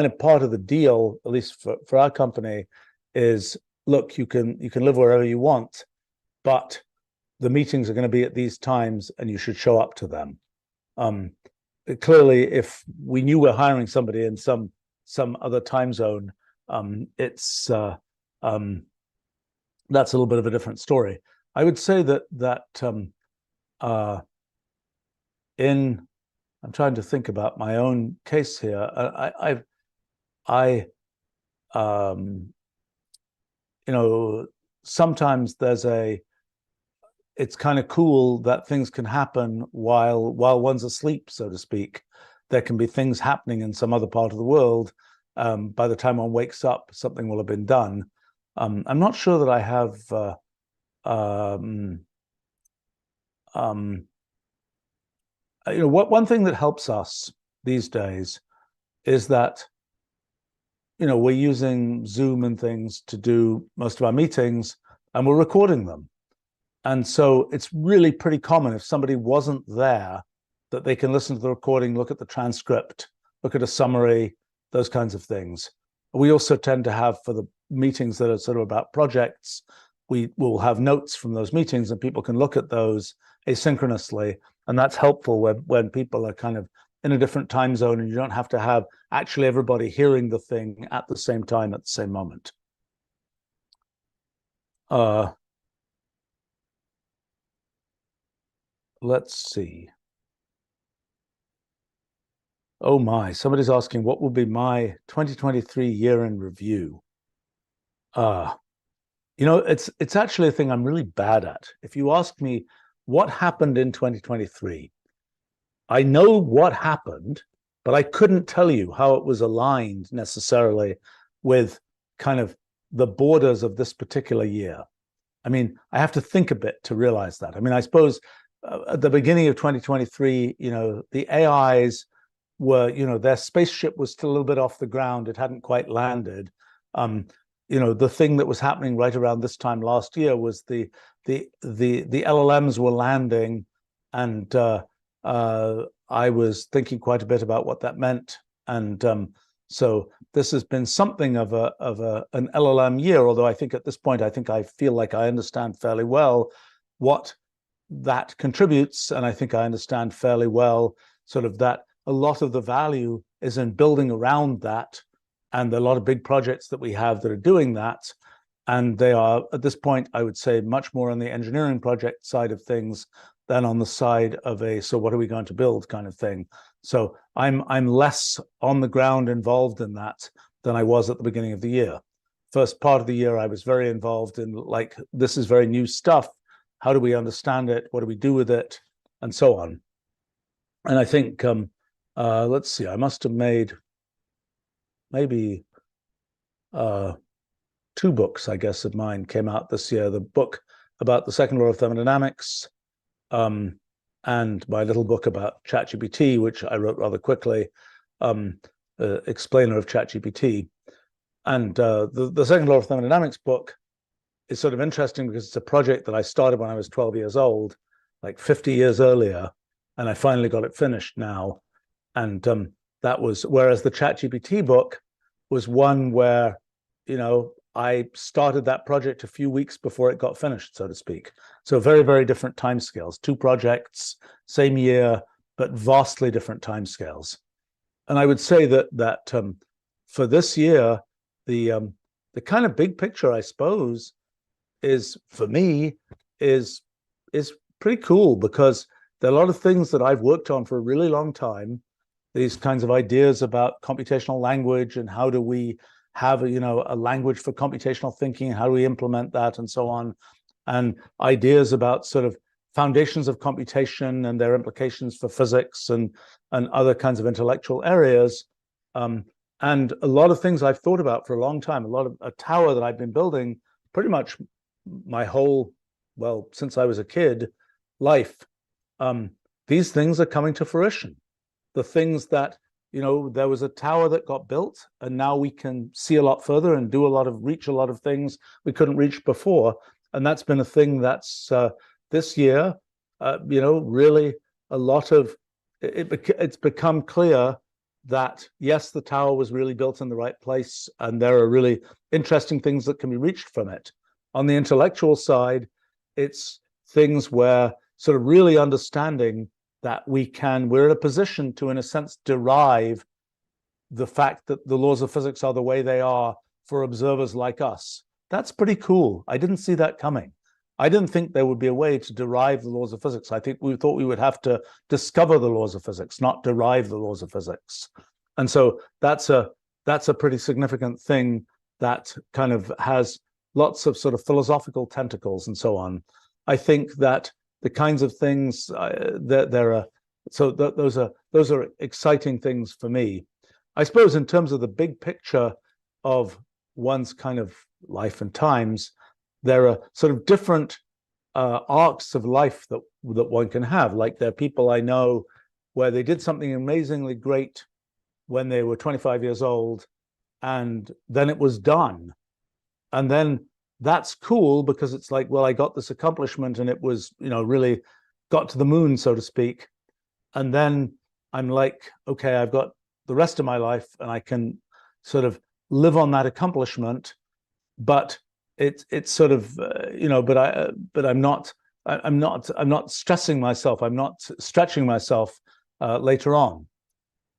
of part of the deal, at least for our company, is, look, you can live wherever you want, but the meetings are going to be at these times and you should show up to them. Clearly, if we knew we're hiring somebody in some other time zone, it's that's a little bit of a different story. I would say that I'm trying to think about my own case here. Sometimes it's kind of cool that things can happen while one's asleep, so to speak. There can be things happening in some other part of the world. By the time one wakes up, something will have been done. I'm not sure that I have one thing that helps us these days is that we're using Zoom and things to do most of our meetings, and we're recording them. And so it's really pretty common, if somebody wasn't there, that they can listen to the recording, look at the transcript, look at a summary, those kinds of things. We also tend to have, for the meetings that are sort of about projects, we will have notes from those meetings and people can look at those asynchronously. And that's helpful when people are kind of in a different time zone and you don't have to have actually everybody hearing the thing at the same time, at the same moment. Let's see. Oh my, somebody's asking, what will be my 2023 year in review? It's actually a thing I'm really bad at. If you ask me what happened in 2023, I know what happened, but I couldn't tell you how it was aligned necessarily with kind of the borders of this particular year. I mean, I have to think a bit to realize that. I mean, I suppose at the beginning of 2023, the AIs were, their spaceship was still a little bit off the ground. It hadn't quite landed. The thing that was happening right around this time last year was the LLMs were landing, and I was thinking quite a bit about what that meant. And so this has been something of an LLM year, although I think at this point, I feel like I understand fairly well what that contributes. And I think I understand fairly well sort of that a lot of the value is in building around that. And there are a lot of big projects that we have that are doing that. And they are, at this point, I would say, much more on the engineering project side of things than on the side of a, so what are we going to build kind of thing. So I'm less on the ground involved in that than I was at the beginning of the year. First part of the year, I was very involved in, like, this is very new stuff. How do we understand it? What do we do with it? And so on. And I think, let's see, I must have made maybe 2 books, I guess, of mine came out this year. The book about the second law of thermodynamics, and my little book about ChatGPT, which I wrote rather quickly, explainer of ChatGPT. And the second law of thermodynamics book is sort of interesting because it's a project that I started when I was 12 years old, like 50 years earlier, and I finally got it finished now. And that was, whereas the ChatGPT book was one where, you know, I started that project a few weeks before it got finished, so to speak. So very, very different timescales, 2 projects, same year, but vastly different timescales. And I would say that for this year, the kind of big picture, I suppose, is for me is pretty cool, because there are a lot of things that I've worked on for a really long time. These kinds of ideas about computational language and how do we have a language for computational thinking, how do we implement that, and so on, and ideas about sort of foundations of computation and their implications for physics and other kinds of intellectual areas. And a lot of things I've thought about for a long time, a tower that I've been building pretty much my whole, well, since I was a kid, life. These things are coming to fruition. The things that, there was a tower that got built, and now we can see a lot further and reach a lot of things we couldn't reach before. And that's been a thing that's this year, really a lot of it's become clear that yes, the tower was really built in the right place, and there are really interesting things that can be reached from it. On the intellectual side, it's things where sort of really understanding that we're in a position to, in a sense, derive the fact that the laws of physics are the way they are for observers like us. That's pretty cool. I didn't see that coming. I didn't think there would be a way to derive the laws of physics. I think we thought we would have to discover the laws of physics, not derive the laws of physics. And so that's a pretty significant thing that kind of has lots of sort of philosophical tentacles and so on. I think that the kinds of things those are exciting things for me. I suppose in terms of the big picture of one's kind of life and times, there are sort of different arcs of life that one can have. Like there are people I know where they did something amazingly great when they were 25 years old, and then it was done. And then that's cool because it's like, well, I got this accomplishment and it was, really got to the moon, so to speak. And then I'm like, okay, I've got the rest of my life and I can sort of live on that accomplishment, but it's sort of, but I'm not stressing myself. I'm not stretching myself later on.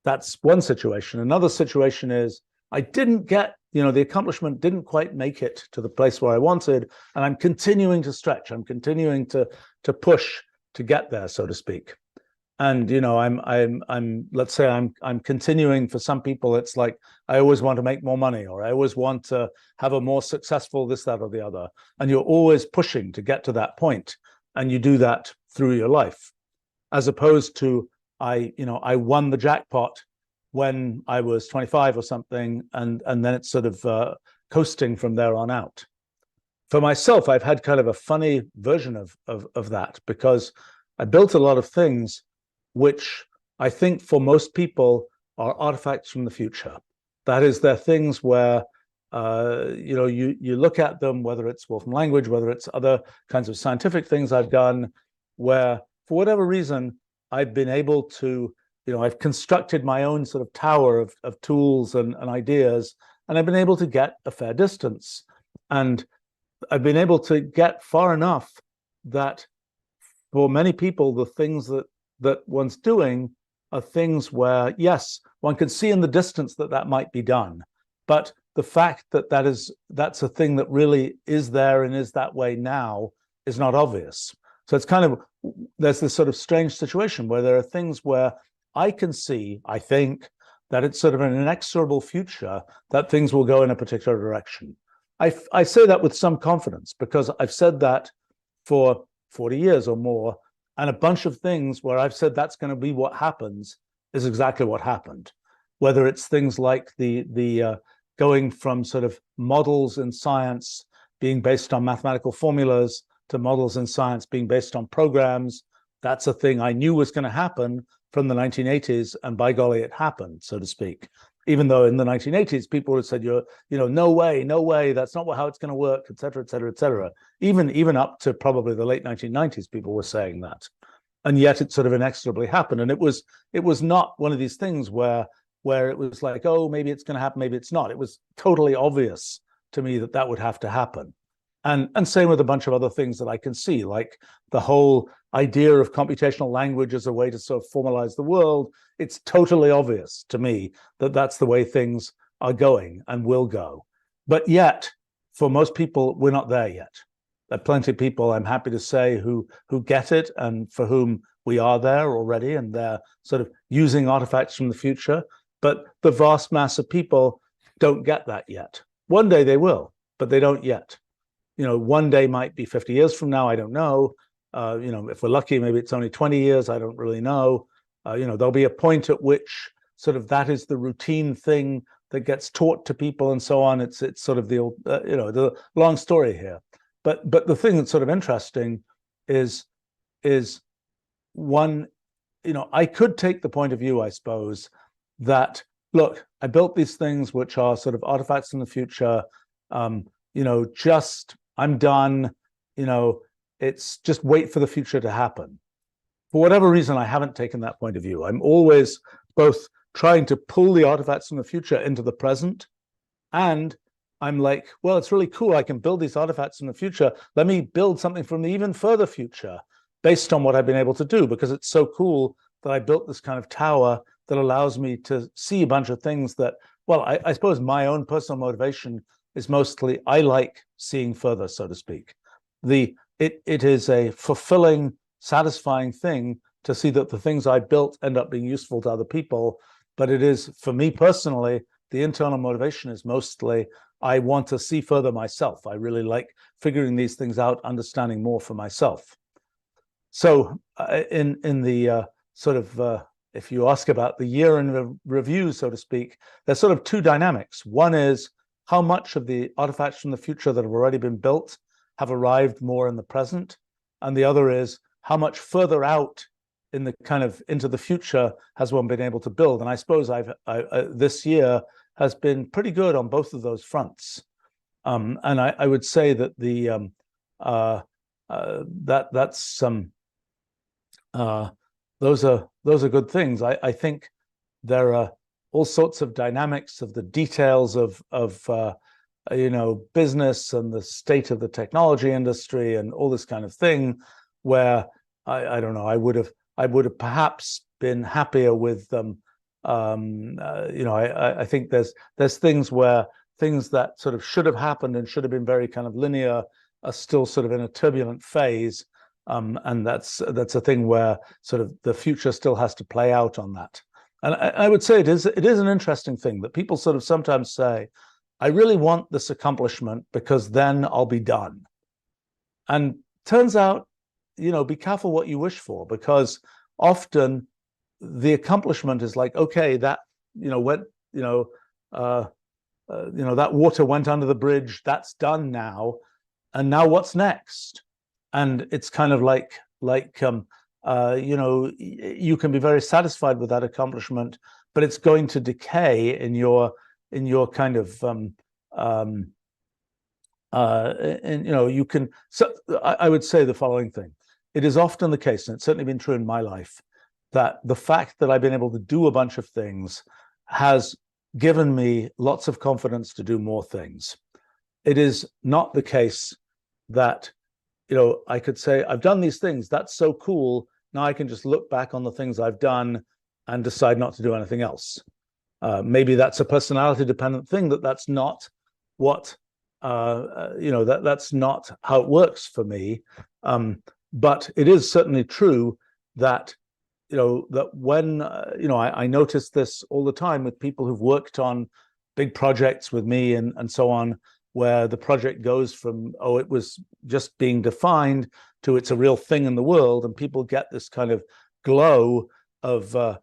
That's one situation. Another situation is I didn't get, the accomplishment didn't quite make it to the place where I wanted, and I'm continuing to stretch. I'm continuing to push to get there, so to speak. And let's say I'm continuing. For some people, it's like I always want to make more money, or I always want to have a more successful this, that, or the other. And you're always pushing to get to that point, and you do that through your life, as opposed to I won the jackpot when I was 25 or something, and then it's sort of coasting from there on out. For myself, I've had kind of a funny version of that, because I built a lot of things which I think for most people are artifacts from the future. That is, they're things where you look at them, whether it's Wolfram language, whether it's other kinds of scientific things I've done, where for whatever reason I've been able to, I've constructed my own sort of tower of tools and ideas, and I've been able to get a fair distance. And I've been able to get far enough that for many people, the things that one's doing are things where, yes, one can see in the distance that might be done, but the fact that that's a thing that really is there and is that way now is not obvious. So it's kind of, there's this sort of strange situation where there are things where I can see, I think, that it's sort of an inexorable future that things will go in a particular direction. I say that with some confidence because I've said that for 40 years or more, and a bunch of things where I've said that's going to be what happens is exactly what happened. Whether it's things like the going from sort of models in science being based on mathematical formulas to models in science being based on programs, that's a thing I knew was going to happen from the 1980s, and by golly, it happened, so to speak. Even though in the 1980s, people would have said, no way, that's not how it's going to work, et cetera, et cetera, et cetera. Even up to probably the late 1990s, people were saying that. And yet it sort of inexorably happened. And it was not one of these things where it was like, oh, maybe it's going to happen, maybe it's not. It was totally obvious to me that would have to happen. And same with a bunch of other things that I can see, like the whole idea of computational language as a way to sort of formalize the world. It's totally obvious to me that that's the way things are going and will go. But yet, for most people, we're not there yet. There are plenty of people, I'm happy to say, who get it and for whom we are there already, and they're sort of using artifacts from the future. But the vast mass of people don't get that yet. One day they will, but they don't yet. One day might be 50 years from now, I don't know. If we're lucky, maybe it's only 20 years, I don't really know. There'll be a point at which sort of that is the routine thing that gets taught to people and so on. It's sort of the long story here. But the thing that's sort of interesting is one, I could take the point of view, I suppose, that, look, I built these things which are sort of artifacts in the future, just I'm done, it's just wait for the future to happen. For whatever reason, I haven't taken that point of view. I'm always both trying to pull the artifacts from the future into the present, and I'm like, well, it's really cool. I can build these artifacts in the future. Let me build something from the even further future based on what I've been able to do, because it's so cool that I built this kind of tower that allows me to see a bunch of things that, well, I suppose my own personal motivation is mostly I like seeing further, so to speak. It is a fulfilling, satisfying thing to see that the things I built end up being useful to other people. But it is, for me personally, the internal motivation is mostly I want to see further myself. I really like figuring these things out, understanding more for myself. So in the sort of, if you ask about the year in review, so to speak, there's sort of two dynamics. One is how much of the artifacts from the future that have already been built have arrived more in the present, and the other is how much further out in the kind of into the future has one been able to build. And I suppose this year has been pretty good on both of those fronts. And I would say that the those are good things. I think there are all sorts of dynamics of the details of business and the state of the technology industry and all this kind of thing, where I don't know, I would have perhaps been happier with them. I think there's things where things that sort of should have happened and should have been very kind of linear are still sort of in a turbulent phase. And that's a thing where sort of the future still has to play out on that. And I would say it is an interesting thing that people sort of sometimes say, I really want this accomplishment because then I'll be done. And turns out, be careful what you wish for, because often the accomplishment is like, okay, that, that water went under the bridge, that's done now. And now what's next? And it's kind of like you can be very satisfied with that accomplishment, but it's going to decay in your kind of you can. So I would say the following thing: it is often the case, and it's certainly been true in my life, that the fact that I've been able to do a bunch of things has given me lots of confidence to do more things. It is not the case that, I could say, I've done these things, that's so cool, now I can just look back on the things I've done and decide not to do anything else. Maybe that's a personality dependent thing, that's not what, that's not how it works for me. But it is certainly true that, that when, I notice this all the time with people who've worked on big projects with me and so on, where the project goes from, oh, it was just being defined to it's a real thing in the world, and people get this kind of glow of, of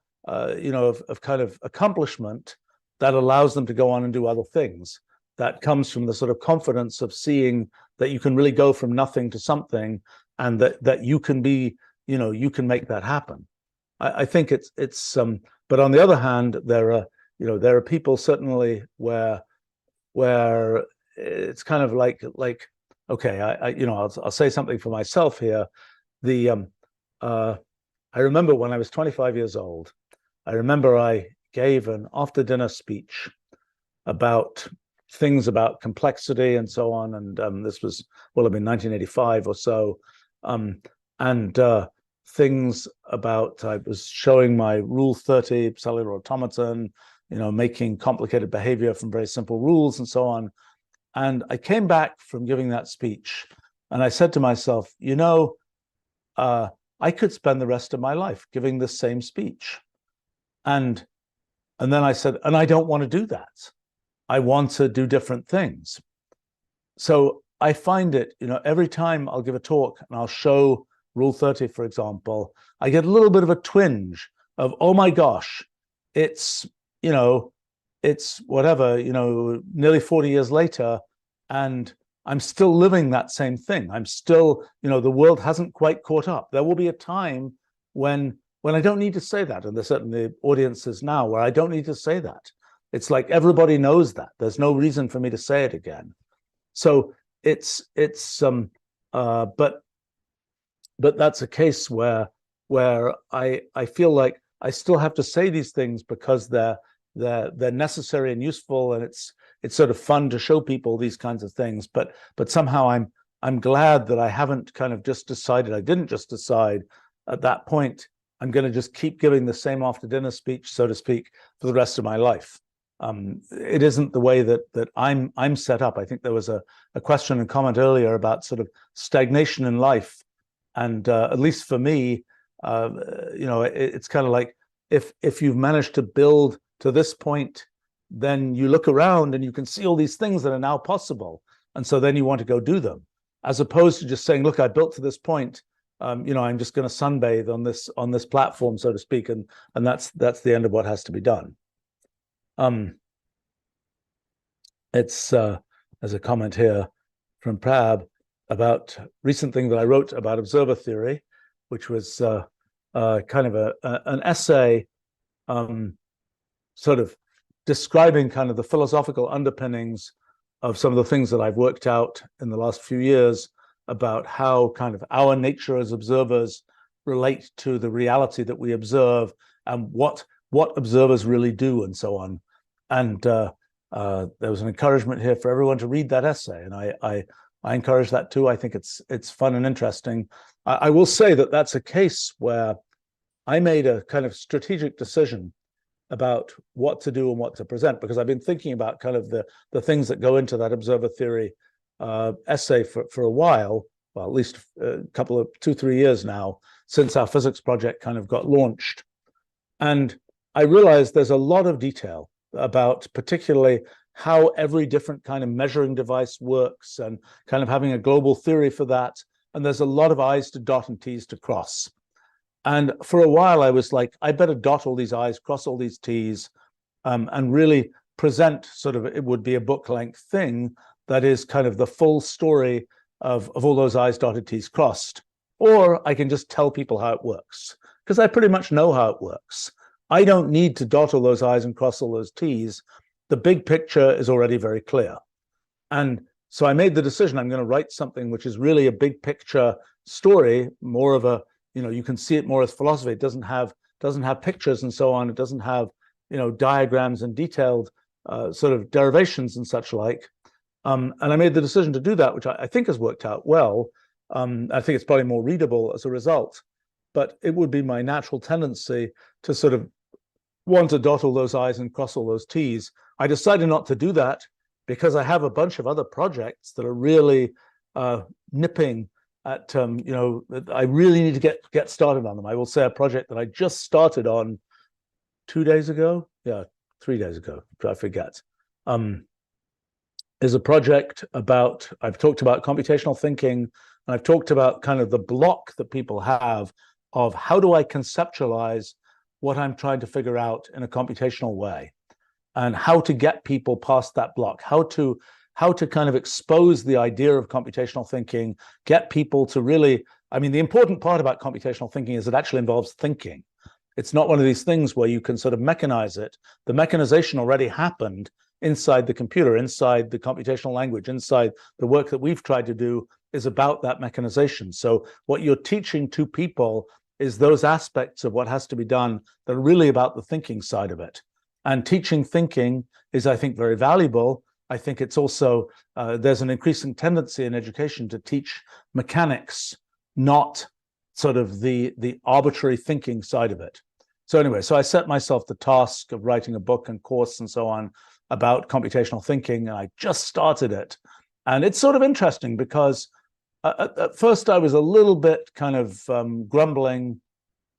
kind of accomplishment that allows them to go on and do other things. That comes from the sort of confidence of seeing that you can really go from nothing to something, and that you can be, you can make that happen. I think it's but on the other hand, there are people certainly where it's kind of like okay, I'll say something for myself here. I remember when I was 25 years old, I remember I gave an after dinner speech about things about complexity and so on, and this was, well, in 1985 or so, and things about, I was showing my Rule 30 cellular automaton, making complicated behavior from very simple rules and so on. And I came back from giving that speech and I said to myself, I could spend the rest of my life giving this same speech. And then I said, and I don't want to do that. I want to do different things. So I find it, every time I'll give a talk and I'll show Rule 30, for example, I get a little bit of a twinge of, oh my gosh, it's, it's whatever, nearly 40 years later, and I'm still living that same thing. I'm still, the world hasn't quite caught up. There will be a time when I don't need to say that, and there's certainly audiences now where I don't need to say that. It's like everybody knows that. There's no reason for me to say it again. So but that's a case where I feel like I still have to say these things because they're necessary and useful, and it's sort of fun to show people these kinds of things. But somehow I'm glad that I haven't kind of just decided. I didn't just decide at that point I'm going to just keep giving the same after dinner speech, so to speak, for the rest of my life. It isn't the way that I'm set up. I think there was a question and comment earlier about sort of stagnation in life, and at least for me, it's kind of like if you've managed to build to this point, then you look around and you can see all these things that are now possible, and so then you want to go do them, as opposed to just saying, look, I built to this point, I'm just going to sunbathe on this platform, so to speak, and that's the end of what has to be done. It's there's a comment here from Prab about recent thing that I wrote about observer theory, which was kind of an essay sort of describing kind of the philosophical underpinnings of some of the things that I've worked out in the last few years about how kind of our nature as observers relate to the reality that we observe, and what observers really do, and so on. And there was an encouragement here for everyone to read that essay, and I encourage that too. I think it's fun and interesting. I will say that that's a case where I made a kind of strategic decision about what to do and what to present, because I've been thinking about kind of the things that go into that observer theory essay for a while, well, at least a couple of 2-3 years now, since our physics project kind of got launched. And I realized there's a lot of detail about particularly how every different kind of measuring device works, and kind of having a global theory for that. And there's a lot of I's to dot and T's to cross. And for a while, I was like, I better dot all these I's, cross all these T's, and really present sort of, it would be a book-length thing that is kind of the full story of all those I's dotted, T's crossed. Or I can just tell people how it works, because I pretty much know how it works. I don't need to dot all those I's and cross all those T's. The big picture is already very clear. And so I made the decision, I'm going to write something which is really a big picture story, more of a, you can see it more as philosophy. It doesn't doesn't have pictures and so on. It doesn't have, diagrams and detailed sort of derivations and such like. And I made the decision to do that, which I think has worked out well. I think it's probably more readable as a result, but it would be my natural tendency to sort of want to dot all those I's and cross all those T's. I decided not to do that because I have a bunch of other projects that are really nipping at, I really need to get started on them. I will say a project that I just started on 2 days ago. Yeah, 3 days ago, I forget. Is a project about, I've talked about computational thinking, and I've talked about kind of the block that people have of how do I conceptualize what I'm trying to figure out in a computational way, and how to get people past that block, how to kind of expose the idea of computational thinking, get people to really, the important part about computational thinking is it actually involves thinking. It's not one of these things where you can sort of mechanize it. The mechanization already happened inside the computer, inside the computational language, inside the work that we've tried to do is about that mechanization. So what you're teaching to people is those aspects of what has to be done that are really about the thinking side of it. And teaching thinking is, I think, very valuable. I think it's also, there's an increasing tendency in education to teach mechanics, not sort of the arbitrary thinking side of it. So anyway, so I set myself the task of writing a book and course and so on about computational thinking, and I just started it. And it's sort of interesting because at first I was a little bit kind of grumbling,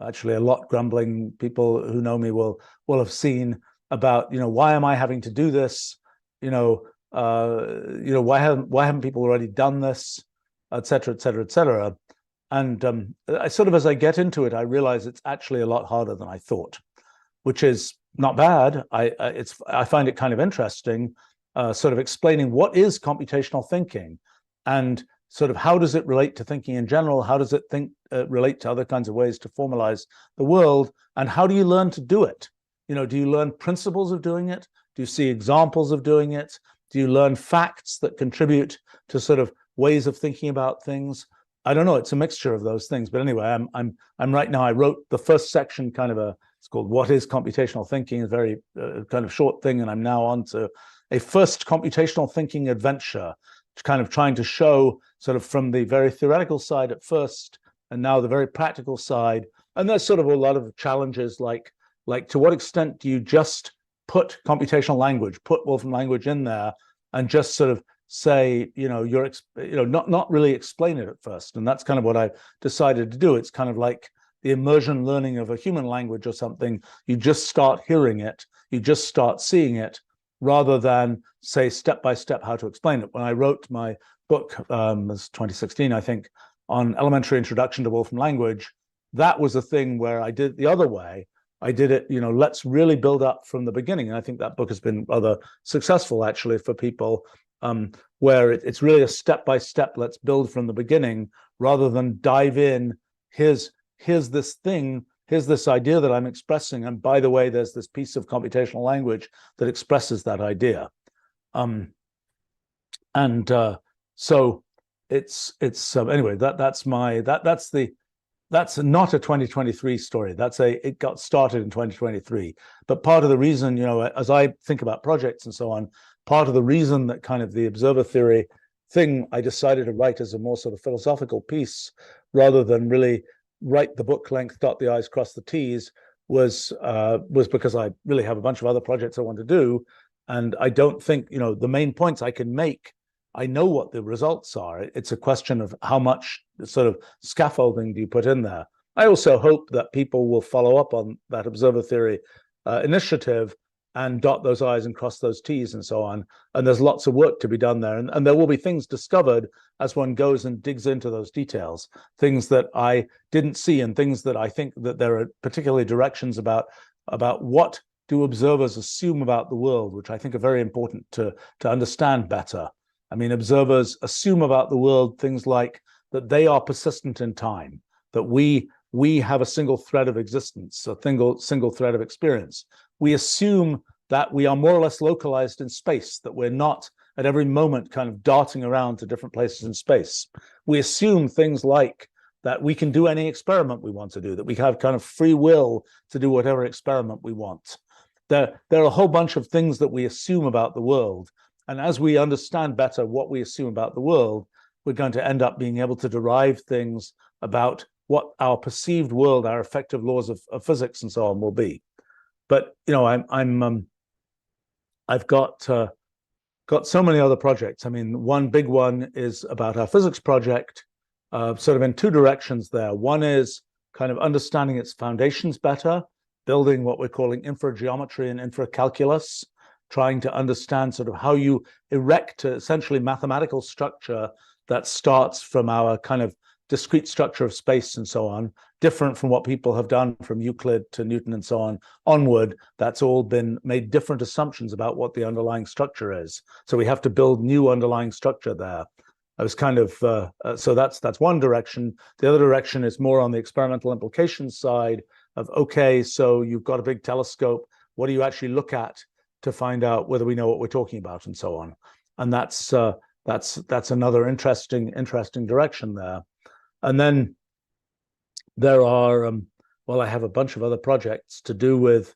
actually a lot grumbling. People who know me will have seen about, why am I having to do this? Why haven't people already done this, et cetera, et cetera, et cetera. And I sort of, as I get into it, I realize it's actually a lot harder than I thought, which is not bad. I find it kind of interesting, sort of explaining what is computational thinking, and sort of how does it relate to thinking in general? How does it relate to other kinds of ways to formalize the world? And how do you learn to do it? Do you learn principles of doing it? Do you see examples of doing it? Do you learn facts that contribute to sort of ways of thinking about things? I don't know. It's a mixture of those things. But anyway, I'm right now. I wrote the first section, kind of it's called "What is Computational Thinking?" a very kind of short thing, and I'm now on to a first computational thinking adventure, kind of trying to show sort of from the very theoretical side at first, and now the very practical side. And there's sort of a lot of challenges, like to what extent do you just put computational language, put Wolfram language in there, and just sort of say, not really explain it at first. And that's kind of what I decided to do. It's kind of like the immersion learning of a human language or something. You just start hearing it, you just start seeing it, rather than say step by step how to explain it. When I wrote my book, it was 2016, I think, on elementary introduction to Wolfram language, that was a thing where I did it the other way. I did it, let's really build up from the beginning. And I think that book has been rather successful, actually, for people, where it's really a step-by-step, let's build from the beginning, rather than dive in, here's this thing, here's this idea that I'm expressing, and by the way, there's this piece of computational language that expresses that idea. So anyway, that's not a 2023 story. It got started in 2023. But part of the reason, as I think about projects and so on, part of the reason that kind of the observer theory thing I decided to write as a more sort of philosophical piece, rather than really write the book length, dot the I's, cross the T's, was because I really have a bunch of other projects I want to do. And I don't think, the main points I can make, I know what the results are. It's a question of how much sort of scaffolding do you put in there. I also hope that people will follow up on that observer theory initiative and dot those I's and cross those T's and so on. And there's lots of work to be done there. And there will be things discovered as one goes and digs into those details, things that I didn't see, and things that I think that there are particularly directions about what do observers assume about the world, which I think are very important to understand better. Observers assume about the world things like that they are persistent in time, that we have a single thread of existence, a single thread of experience. We assume that we are more or less localized in space, that we're not at every moment kind of darting around to different places in space. We assume things like that we can do any experiment we want to do, that we have kind of free will to do whatever experiment we want. There are a whole bunch of things that we assume about the world. And as we understand better what we assume about the world, we're going to end up being able to derive things about what our perceived world, our effective laws of physics and so on will be. But I've got so many other projects. I mean, one big one is about our physics project, sort of in two directions there. One is kind of understanding its foundations better, building what we're calling infrageometry and infracalculus, trying to understand sort of how you erect essentially mathematical structure that starts from our kind of discrete structure of space and so on, different from what people have done from Euclid to Newton and so on onward. That's all been made different assumptions about what the underlying structure is. So we have to build new underlying structure there. I was kind of, so that's one direction. The other direction is more on the experimental implications side of, okay, so you've got a big telescope. What do you actually look at to find out whether we know what we're talking about and so on? And that's another interesting direction there. And then there are, well, I have a bunch of other projects to do with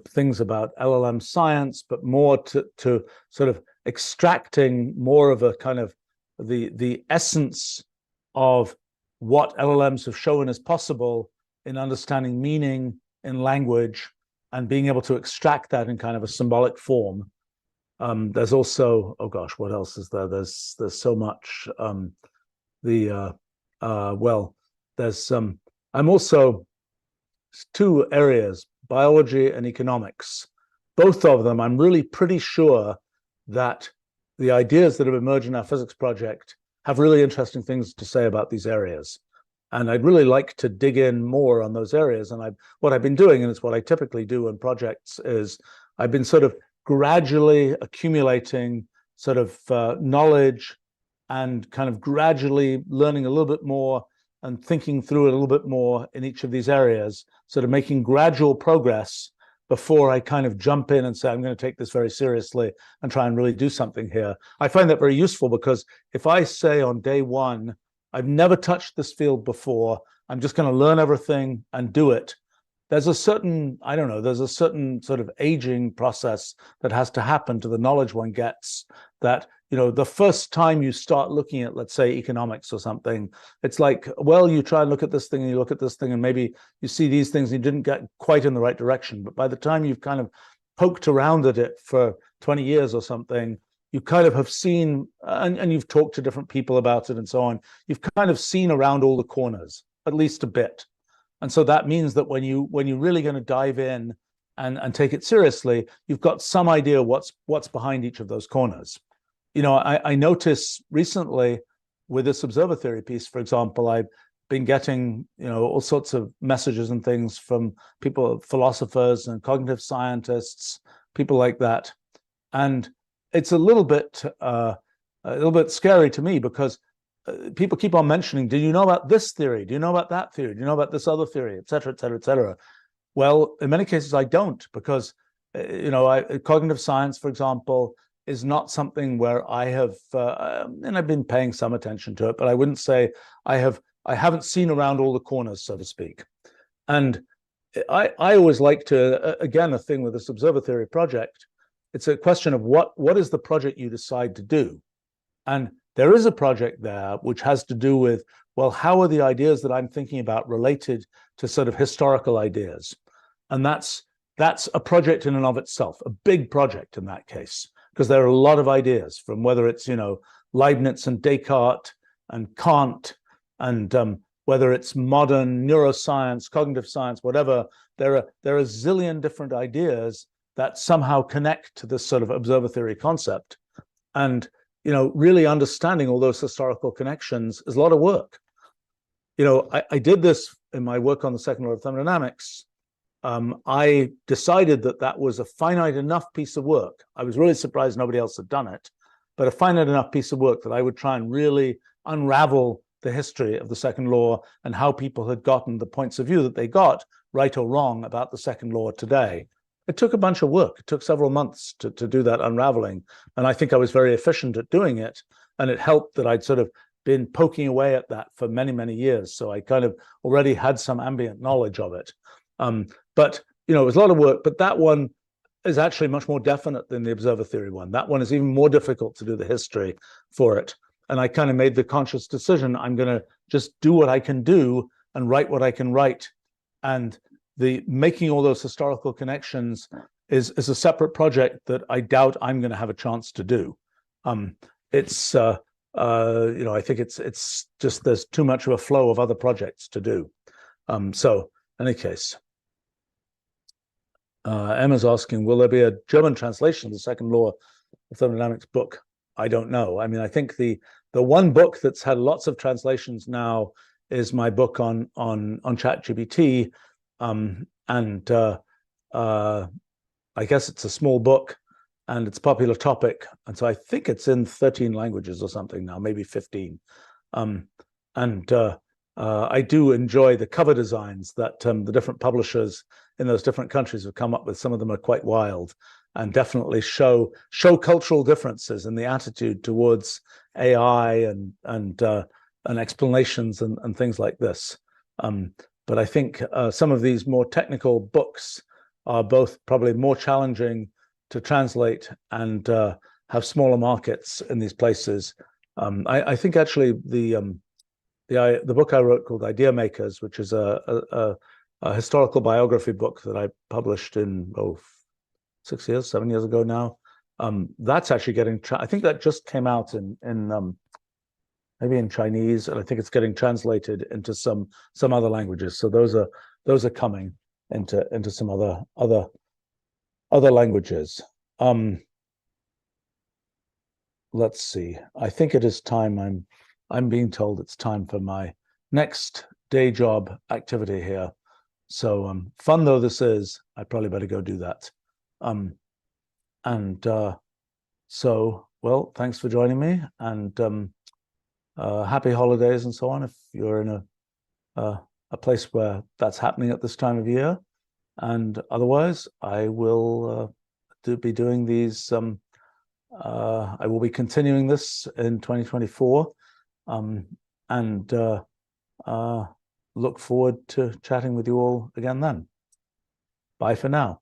things about LLM science, but more to sort of extracting more of a kind of the essence of what LLMs have shown is possible in understanding meaning in language and being able to extract that in kind of a symbolic form. There's also, oh gosh, what else is there? There's so much. Well, there's I'm also two areas, biology and economics. Both of them, I'm really pretty sure that the ideas that have emerged in our physics project have really interesting things to say about these areas. And I'd really like to dig in more on those areas. And what I've been doing, and it's what I typically do in projects, is I've been sort of gradually accumulating sort of knowledge and kind of gradually learning a little bit more and thinking through it a little bit more in each of these areas, sort of making gradual progress before I kind of jump in and say, I'm going to take this very seriously and try and really do something here. I find that very useful because if I say on day one, I've never touched this field before, I'm just going to learn everything and do it, there's a certain, I don't know, there's a certain sort of aging process that has to happen to the knowledge one gets that, you know, the first time you start looking at, let's say, economics or something, it's like, well, you try and look at this thing and you look at this thing and maybe you see these things and you didn't get quite in the right direction. But by the time you've kind of poked around at it for 20 years or something, you kind of have seen, and you've talked to different people about it and so on, you've kind of seen around all the corners, at least a bit. And so that means that when you're really going to dive in and take it seriously, you've got some idea what's behind each of those corners. You know, I notice recently with this observer theory piece, for example, I've been getting, you know, all sorts of messages and things from people, philosophers and cognitive scientists, people like that. And it's a little bit scary to me because people keep on mentioning, do you know about this theory? Do you know about that theory? Do you know about this other theory, et cetera, et cetera, et cetera? Well, in many cases, I don't, because, you know, cognitive science, for example, is not something where I have, and I've been paying some attention to it, but I wouldn't say I haven't seen around all the corners, so to speak. And I always like to, again, a thing with this observer theory project, it's a question of what is the project you decide to do? And there is a project there which has to do with, well, how are the ideas that I'm thinking about related to sort of historical ideas? And that's a project in and of itself, a big project in that case, because there are a lot of ideas from whether it's, you know, Leibniz and Descartes and Kant and whether it's modern neuroscience, cognitive science, whatever, there are a zillion different ideas that somehow connect to this sort of observer theory concept. And, you know, really understanding all those historical connections is a lot of work. You know, I did this in my work on the second law of thermodynamics. I decided that was a finite enough piece of work. I was really surprised nobody else had done it, but a finite enough piece of work that I would try and really unravel the history of the second law and how people had gotten the points of view that they got, right or wrong, about the second law today. It took a bunch of work. It took several months to do that unraveling. And I think I was very efficient at doing it. And it helped that I'd sort of been poking away at that for many, many years. So I kind of already had some ambient knowledge of it. But, you know, it was a lot of work, but that one is actually much more definite than the observer theory one. That one is even more difficult to do the history for it. And I kind of made the conscious decision, I'm going to just do what I can do and write what I can write. And the making all those historical connections is a separate project that I doubt I'm going to have a chance to do. It's you know, I think it's just there's too much of a flow of other projects to do. So in any case, Emma's asking, will there be a German translation of the second law of thermodynamics book? I don't know. I mean, I think the one book that's had lots of translations now is my book on ChatGPT, and I guess it's a small book and it's a popular topic, and so I think it's in 13 languages or something now, maybe 15. I do enjoy the cover designs that the different publishers in those different countries have come up with. Some of them are quite wild and definitely show cultural differences in the attitude towards AI and explanations and things like this. But I think some of these more technical books are both probably more challenging to translate and have smaller markets in these places. I think actually the book I wrote called Idea Makers, which is a historical biography book that I published in 7 years ago now. That's actually getting. I think that just came out in maybe in Chinese, and I think it's getting translated into some other languages. So those are coming into some other languages. Let's see. I think it is time. I'm being told it's time for my next day job activity here. So fun though this is, I probably better go do that. So, well, thanks for joining me, and happy holidays and so on if you're in a place where that's happening at this time of year. And otherwise, I will be doing these. I will be continuing this in 2024, and look forward to chatting with you all again then. Bye for now.